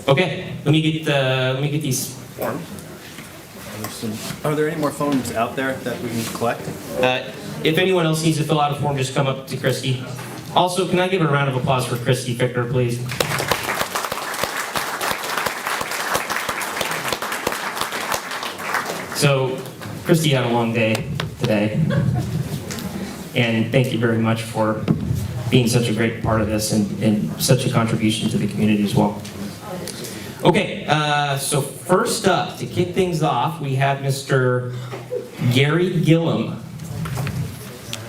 S1: Okay, let me get these forms.
S5: Are there any more phones out there that we can collect?
S1: If anyone else needs to fill out a form, just come up to Christy. Also, can I give a round of applause for Christy Ficker, please? So, Christy had a long day today. And thank you very much for being such a great part of this and such a contribution to the community as well. Okay, so first up, to kick things off, we have Mr. Gary Gillum.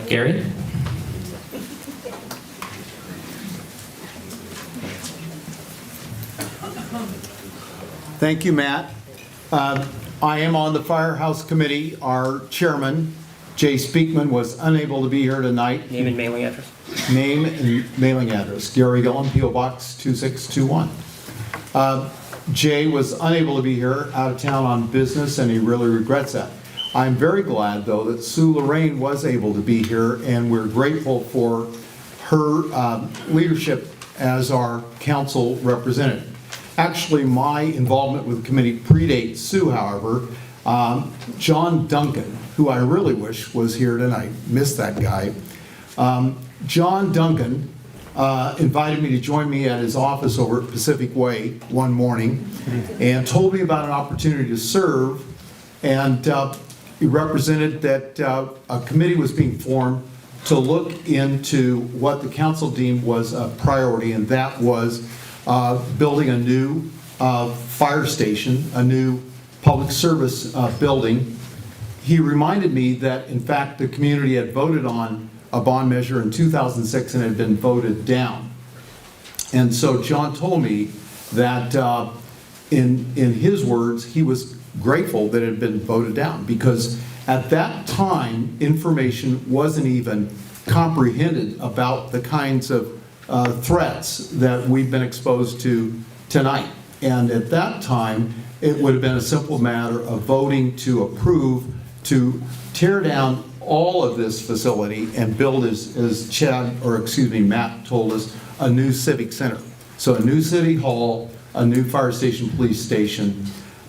S1: Gary?
S6: Thank you, Matt. I am on the Firehouse Committee. Our chairman, Jay Speakman, was unable to be here tonight.
S1: Name and mailing address.
S6: Name and mailing address, Gary Gillum, P.O. Box 2621. Jay was unable to be here, out of town on business, and he really regrets that. I'm very glad, though, that Sue Lorraine was able to be here, and we're grateful for her leadership as our council representative. Actually, my involvement with the committee predates Sue, however. John Duncan, who I really wish was here tonight, missed that guy. John Duncan invited me to join me at his office over at Pacific Way one morning and told me about an opportunity to serve, and he represented that a committee was being formed to look into what the council deemed was a priority, and that was building a new fire station, a new public service building. He reminded me that, in fact, the community had voted on a bond measure in 2006 and had been voted down. And so John told me that, in his words, he was grateful that it had been voted down, because at that time, information wasn't even comprehended about the kinds of threats that we've been exposed to tonight. And at that time, it would have been a simple matter of voting to approve to tear down all of this facility and build, as Matt told us, a new civic center. So a new city hall, a new fire station, police station,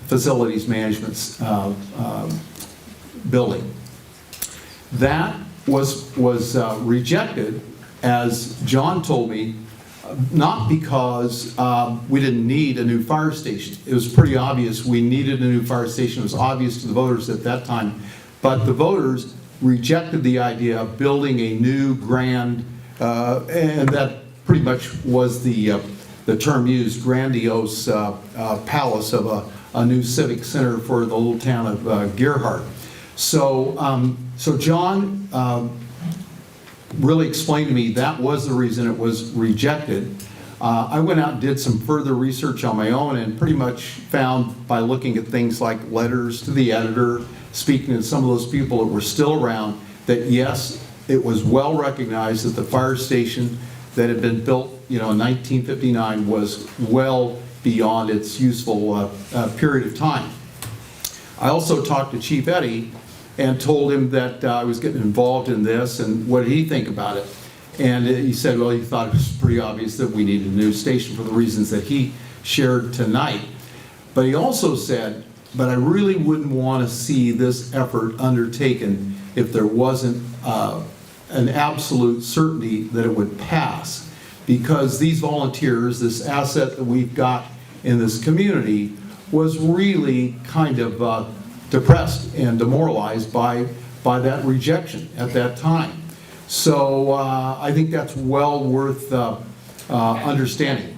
S6: facilities management building. That was rejected, as John told me, not because we didn't need a new fire station. It was pretty obvious we needed a new fire station. It was obvious to the voters at that time. But the voters rejected the idea of building a new grand, and that pretty much was the term used, grandiose palace of a new civic center for the little town of Gearhart. So John really explained to me that was the reason it was rejected. I went out and did some further research on my own and pretty much found by looking at things like letters to the editor, speaking to some of those people that were still around, that yes, it was well recognized that the fire station that had been built, in 1959 was well beyond its useful period of time. I also talked to Chief Eddy and told him that I was getting involved in this and what did he think about it. And he said, well, he thought it was pretty obvious that we needed a new station for the reasons that he shared tonight. But he also said, but I really wouldn't want to see this effort undertaken if there wasn't an absolute certainty that it would pass. Because these volunteers, this asset that we've got in this community, was really kind of depressed and demoralized by that rejection at that time. So I think that's well worth understanding.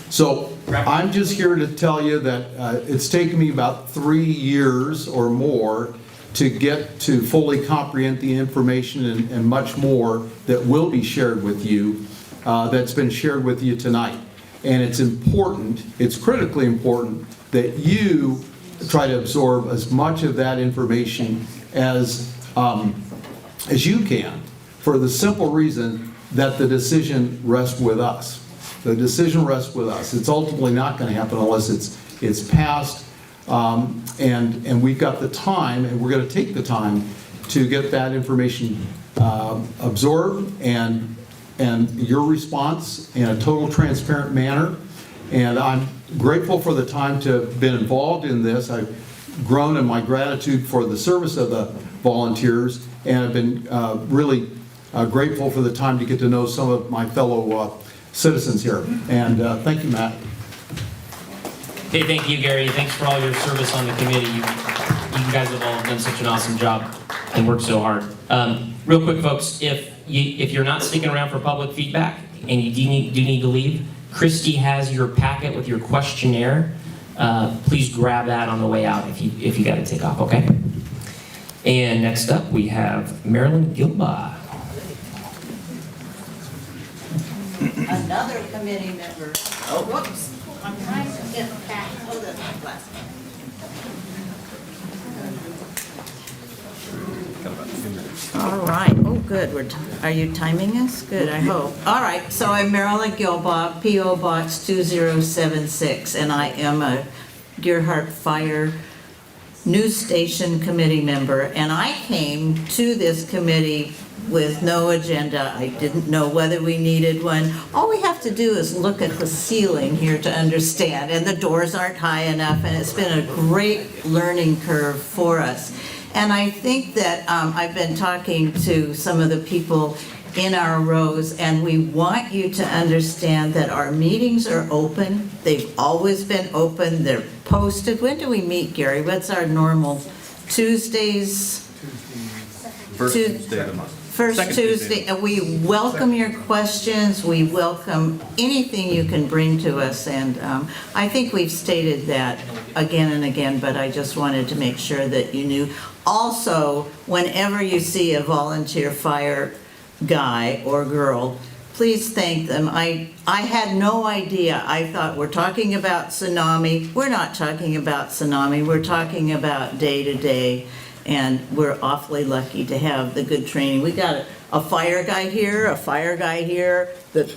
S6: So I'm just here to tell you that it's taken me about 3 years or more to get to fully comprehend the information and much more that will be shared with you, that's been shared with you tonight. And it's important, it's critically important that you try to absorb as much of that information as you can, for the simple reason that the decision rests with us. The decision rests with us. It's ultimately not going to happen unless it's passed, and we've got the time, and we're going to take the time to get that information absorbed and your response in a total transparent manner. And I'm grateful for the time to have been involved in this. I've grown in my gratitude for the service of the volunteers, and I've been really grateful for the time to get to know some of my fellow citizens here. And thank you, Matt.
S1: Hey, thank you, Gary. Thanks for all your service on the committee. You guys have all done such an awesome job and worked so hard. Real quick, folks, if you're not sticking around for public feedback and you do need to leave, Christy has your packet with your questionnaire. Please grab that on the way out if you got to take off, okay? And next up, we have Marilyn Gilba.
S7: Another committee member. Oh, whoops. I'm trying to get back. Oh, that's my glasses. All right. Oh, good. Are you timing us? Good, I hope. All right. So I'm Marilyn Gilbach, P.O. Box 2076, and I am a Gearhart Fire News Station Committee member. And I came to this committee with no agenda. I didn't know whether we needed one. All we have to do is look at the ceiling here to understand, and the doors aren't high enough, and it's been a great learning curve for us. And I think that I've been talking to some of the people in our rows, and we want you to understand that our meetings are open. They've always been open. They're posted. When do we meet, Gary? What's our normal? Tuesdays?
S5: First Tuesday of the month.
S7: First
S5: Second
S7: Tuesday, and we welcome your questions, we welcome anything you can bring to us, and I think we've stated that again and again, but I just wanted to make sure that you knew. Also, whenever you see a volunteer fire guy or girl, please thank them. I had no idea. I thought we're talking about tsunami. We're not talking about tsunami, we're talking about day-to-day. And we're awfully lucky to have the good training. We got a fire guy here, a fire guy here, the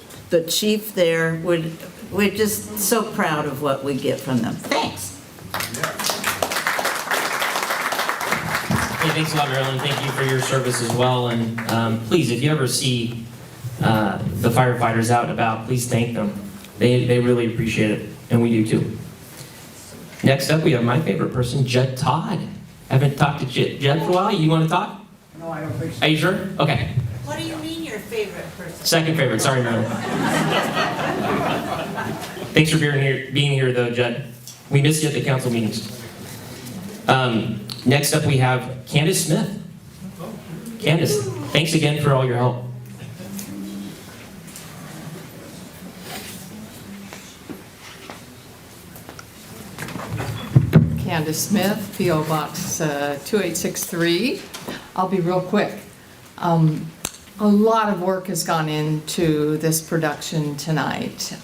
S7: chief there. We're just so proud of what we get from them. Thanks.
S1: Hey, thanks a lot, Marilyn. Thank you for your service as well. And please, if you ever see the firefighters out and about, please thank them. They really appreciate it, and we do too. Next up, we have my favorite person, Judd Todd. I haven't talked to Judd for a while. You want to talk?
S3: No, I don't think so.
S1: Are you sure? Okay.
S7: What do you mean your favorite person?
S1: Second favorite. Sorry, Marilyn. Thanks for being here, though, Judd. We miss you at the council meetings. Next up, we have Candace Smith. Candace, thanks again for all your help.
S8: Candace Smith, P.O. Box 2863. I'll be real quick. A lot of work has gone into this production tonight.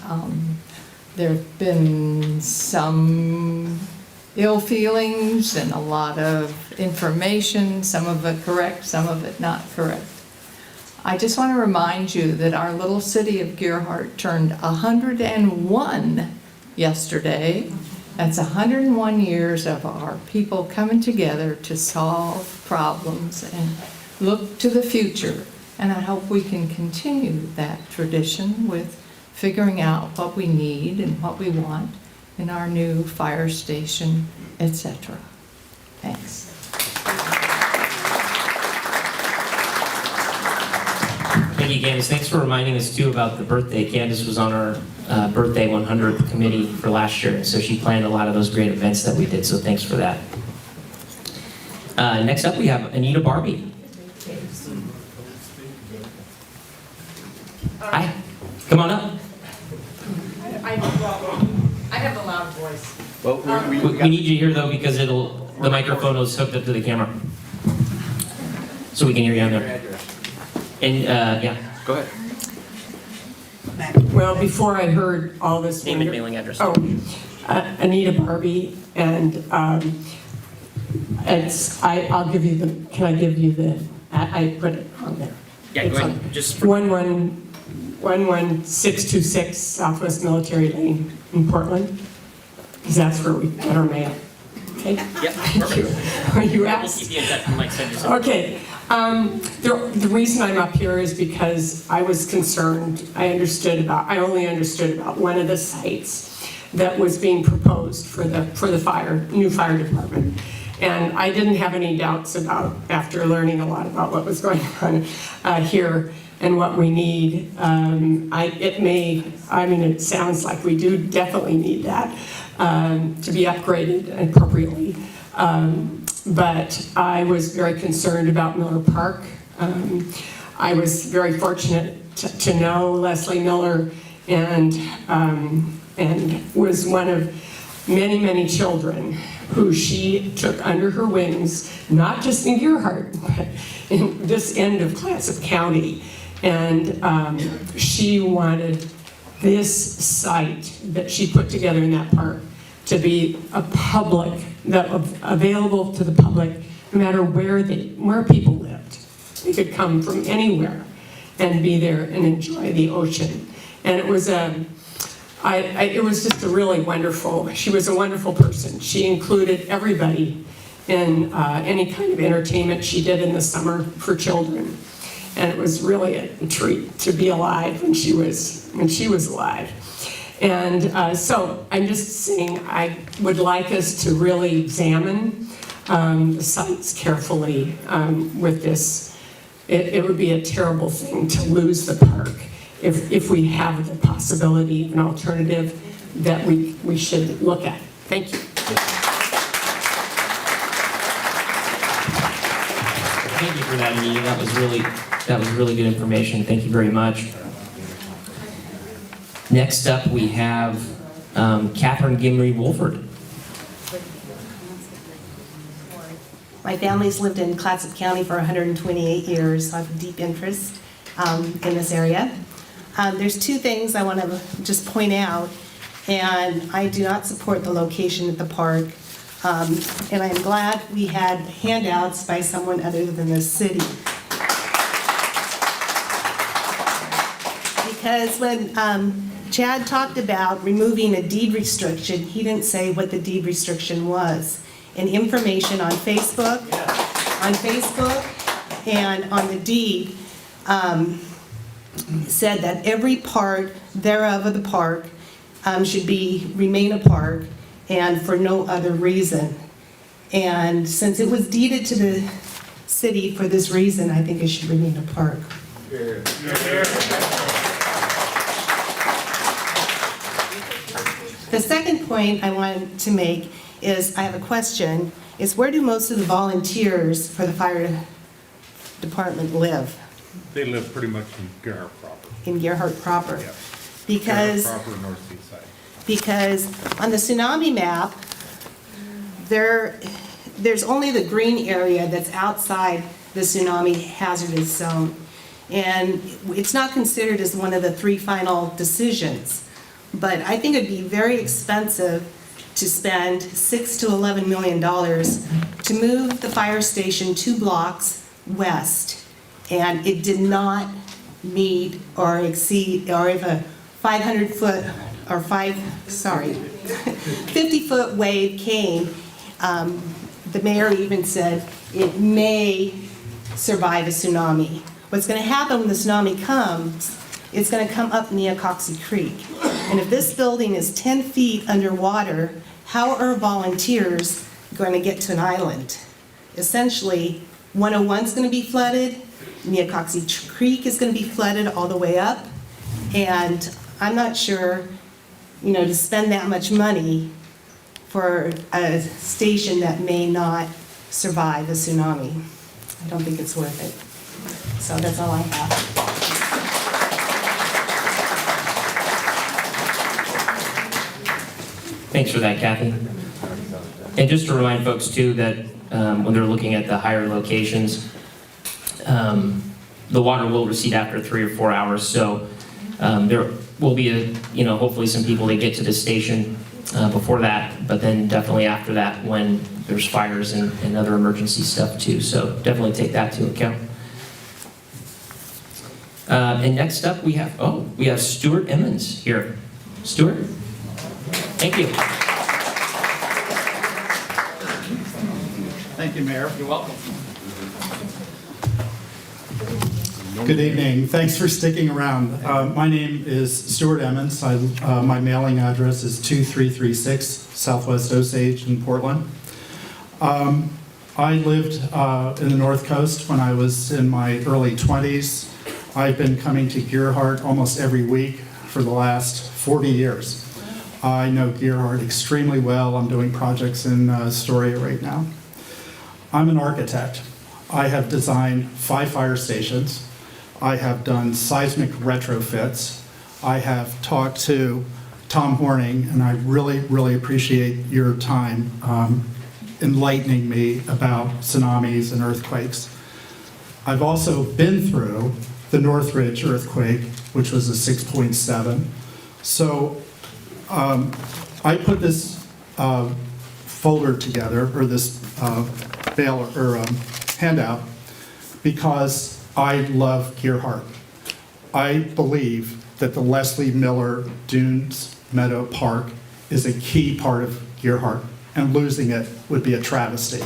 S8: There have been some ill feelings and a lot of information, some of it correct, some of it not correct. I just want to remind you that our little city of Gearhart turned 101 yesterday. That's 101 years of our people coming together to solve problems and look to the future. And I hope we can continue that tradition with figuring out what we need and what we want in our new fire station, etc. Thanks.
S1: Thank you, Candace. Thanks for reminding us too about the birthday. Candace was on our birthday 100th committee for last year, and so she planned a lot of those great events that we did, so thanks for that. Next up, we have Anita Barbie. Hi, come on up.
S9: I have a loud voice.
S5: Well,
S1: We need you here though because the microphone is hooked up to the camera. So we can hear you on there. And, yeah.
S5: Go ahead.
S9: Well, before I heard all this.
S1: Name and mailing address.
S9: Oh, Anita Barbie, and I'll give you the, can I give you the, I put it on there.
S1: Yeah, go ahead. Just for
S9: 11626 Southwest Military Lane in Portland, because that's where we get our mail. Okay?
S1: Yep, perfect.
S9: Are you
S1: We'll
S9: asked?
S1: keep you in touch. Mike said just.
S9: Okay. The reason I'm up here is because I was concerned. I only understood about one of the sites that was being proposed for the new fire department. And I didn't have any doubts about, after learning a lot about what was going on here and what we need. It sounds like we do definitely need that to be upgraded appropriately. But I was very concerned about Miller Park. I was very fortunate to know Leslie Miller and was one of many, many children who she took under her wings, not just in Gearhart, but in this end of Clatsop County. And she wanted this site that she put together in that park to be available to the public, no matter where people lived. They could come from anywhere and be there and enjoy the ocean. And it was it was just a really wonderful. She was a wonderful person. She included everybody in any kind of entertainment she did in the summer for children. And it was really a treat to be alive when she was alive. And so I'm just saying I would like us to really examine the sites carefully with this. It would be a terrible thing to lose the park if we have the possibility of an alternative that we should look at. Thank you.
S1: Thank you for that, Anita. That was really good information. Thank you very much. Next up, we have Catherine Gimry Wolford.
S10: My family's lived in Clatsop County for 128 years, so I have a deep interest in this area. There's two things I want to just point out, and I do not support the location at the park. And I'm glad we had handouts by someone other than the city. Because when Chad talked about removing a deed restriction, he didn't say what the deed restriction was. And information on Facebook and on the deed said that every part thereof of the park should remain a park and for no other reason. And since it was deeded to the city for this reason, I think it should remain a park. The second point I wanted to make is, I have a question, is where do most of the volunteers for the fire department live?
S11: They live pretty much in Gearhart proper.
S10: In Gearhart proper?
S11: Yeah.
S10: Because,
S11: Gearhart proper, North Sea side.
S10: because on the tsunami map, there's only the green area that's outside the tsunami hazardous zone. and it's not considered as one of the 3 final decisions. But I think it'd be very expensive to spend $6 to $11 million to move the fire station 2 blocks west. And it did not meet or exceed, or if a 500-foot, or 50-foot wave came, the mayor even said it may survive a tsunami. What's going to happen when the tsunami comes, it's going to come up Neocoxie Creek. And if this building is 10 feet underwater, how are volunteers going to get to an island? Essentially, 101 is going to be flooded, Neocoxie Creek is going to be flooded all the way up, and I'm not sure, to spend that much money for a station that may not survive a tsunami. I don't think it's worth it. So that's all I have.
S1: Thanks for that, Kathy. And just to remind folks too that when they're looking at the higher locations, the water will recede after 3 or 4 hours. So there will be hopefully some people that get to the station before that, but then definitely after that when there's fires and other emergency stuff too. So definitely take that into account. And next up we have Stuart Emmons here. Stuart? Thank you.
S12: Thank you, Mayor.
S1: You're welcome.
S12: Good evening. Thanks for sticking around. My name is Stuart Emmons. My mailing address is 2336 Southwest Osage in Portland. I lived in the North Coast when I was in my early 20s. I've been coming to Gearhart almost every week for the last 40 years. I know Gearhart extremely well. I'm doing projects in Astoria right now. I'm an architect. I have designed 5 fire stations. I have done seismic retrofits. I have talked to Tom Horning, and I really, really appreciate your time enlightening me about tsunamis and earthquakes. I've also been through the Northridge earthquake, which was a 6.7. So I put this folder together, or this handout, because I love Gearhart. I believe that the Leslie Miller Dunes Meadow Park is a key part of Gearhart, and losing it would be a travesty.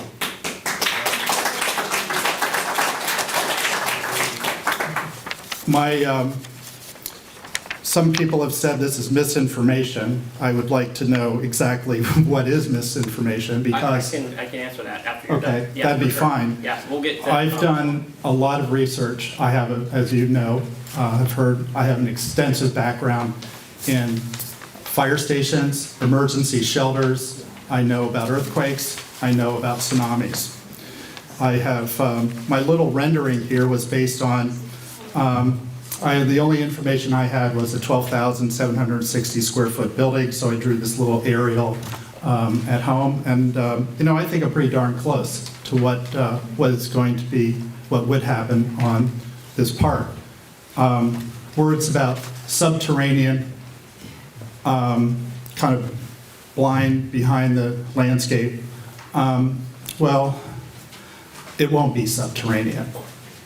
S12: Some people have said this is misinformation. I would like to know exactly what is misinformation, because
S1: I can answer that after you're done.
S12: okay,
S1: Yeah,
S12: that'd be
S1: for sure.
S12: fine.
S1: Yeah, we'll get to
S12: I've done a lot of research. I have, as you know, have heard, I have an extensive background in fire stations, emergency shelters. I know about earthquakes. I know about tsunamis. I have, my little rendering here was based on, the only information I had was a 12,760 square foot building, so I drew this little aerial at home, and I think I'm pretty darn close to what is going to be, what would happen on this park. Words about subterranean, kind of blind behind the landscape. Well, it won't be subterranean.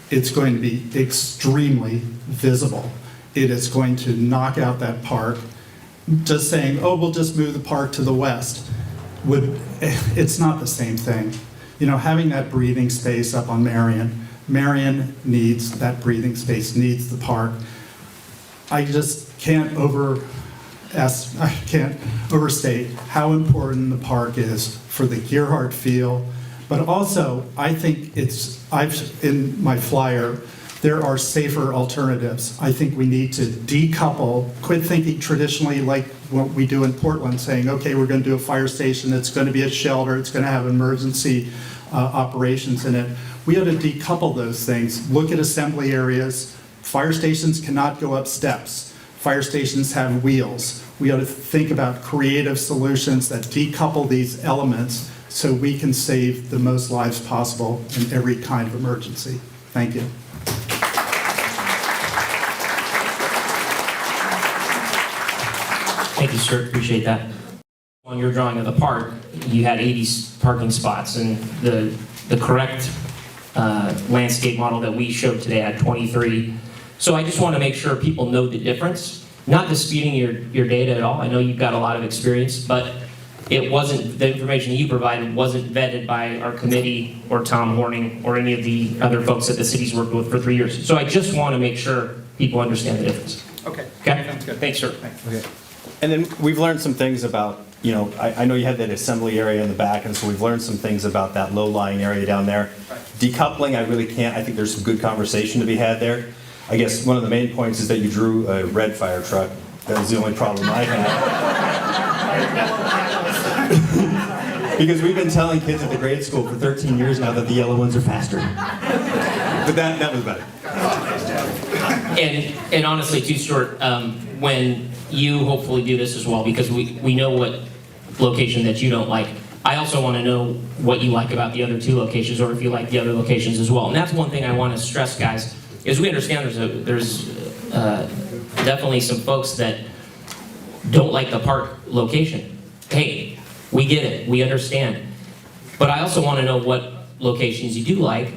S12: It's going to be extremely visible. It is going to knock out that park. Just saying, oh, we'll just move the park to the west, it's not the same thing. Having that breathing space up on Marion needs that breathing space, needs the park. I just can't overstate how important the park is for the Gearhart feel. But also, I think in my flyer, there are safer alternatives. I think we need to decouple, quit thinking traditionally like what we do in Portland, saying, okay, we're going to do a fire station, it's going to be a shelter, it's going to have emergency operations in it. We ought to decouple those things. Look at assembly areas. Fire stations cannot go up steps. Fire stations have wheels. We ought to think about creative solutions that decouple these elements so we can save the most lives possible in every kind of emergency. Thank you.
S1: sir. Appreciate that. On your drawing of the park, you had 80 parking spots, and the correct landscape model that we showed today had 23. So I just want to make sure people know the difference. Not disputing your data at all. I know you've got a lot of experience, but it wasn't, the information you provided wasn't vetted by our committee or Tom Horning or any of the other folks that the city's worked with for 3 years. So I just want to make sure people understand the difference.
S2: Okay.
S1: Okay?
S2: Sounds good.
S1: Thanks, sir.
S2: Okay. And then we've learned some things about, you know, I know you had that assembly area in the back, and so we've learned some things about that low-lying area down there. Decoupling, I really can't, I think there's some good conversation to be had there. I guess one of the main points is that you drew a red fire truck. That was the only problem I had. Because we've been telling kids at the grade school for 13 years now that the yellow ones are faster. But that was better.
S1: And honestly, too, Stuart, when you hopefully do this as well, because we know what location that you don't like, I also want to know what you like about the other 2 locations, or if you like the other locations as well. And that's one thing I want to stress, guys, is we understand there's definitely some folks that don't like the park location. Hey, we get it, we understand. But I also want to know what locations you do like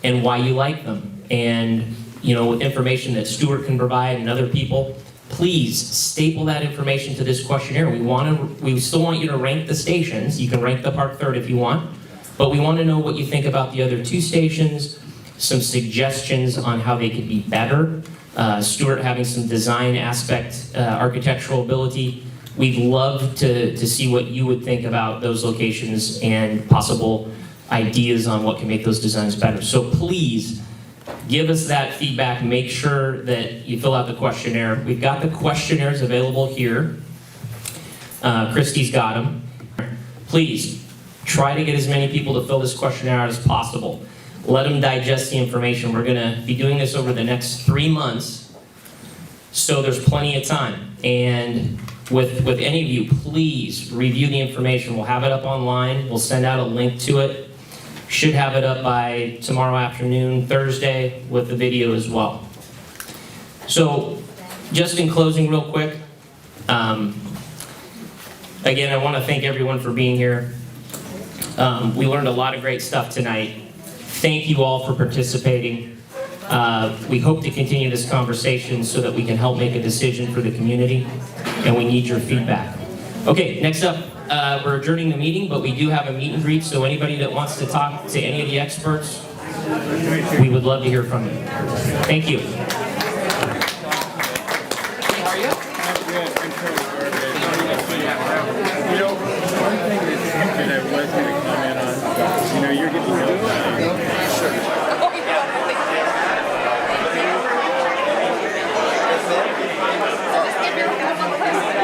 S1: and why you like them. And, you know, with information that Stuart can provide and other people, please staple that information to this questionnaire. We still want you to rank the stations. You can rank the park 3rd if you want, but we want to know what you think about the other 2 stations, some suggestions on how they could be better. Stuart having some design aspect, architectural ability. We'd love to see what you would think about those locations and possible ideas on what can make those designs better. So please, give us that feedback. Make sure that you fill out the questionnaire. We've got the questionnaires available here. Christy's got them. Please, try to get as many people to fill this questionnaire out as possible. Let them digest the information. We're gonna be doing this over the next 3 months, so there's plenty of time. And with any of you, please review the information. We'll have it up online. We'll send out a link to it. Should have it up by tomorrow afternoon, Thursday, with the video as well. So, just in closing real quick, again, I want to thank everyone for being here. We learned a lot of great stuff tonight. Thank you all for participating. We hope to continue this conversation so that we can help make a decision for the community, and we need your feedback. Okay, next up, we're adjourning the meeting, but we do have a meet and greet, so anybody that wants to talk to any of the experts, we would love to hear from you. Thank you.
S11: How are you? You know, one thing that I was going to comment on, you know, you're getting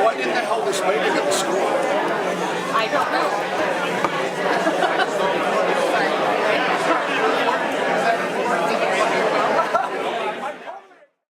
S3: What in the hell was making at the school?
S10: I don't know.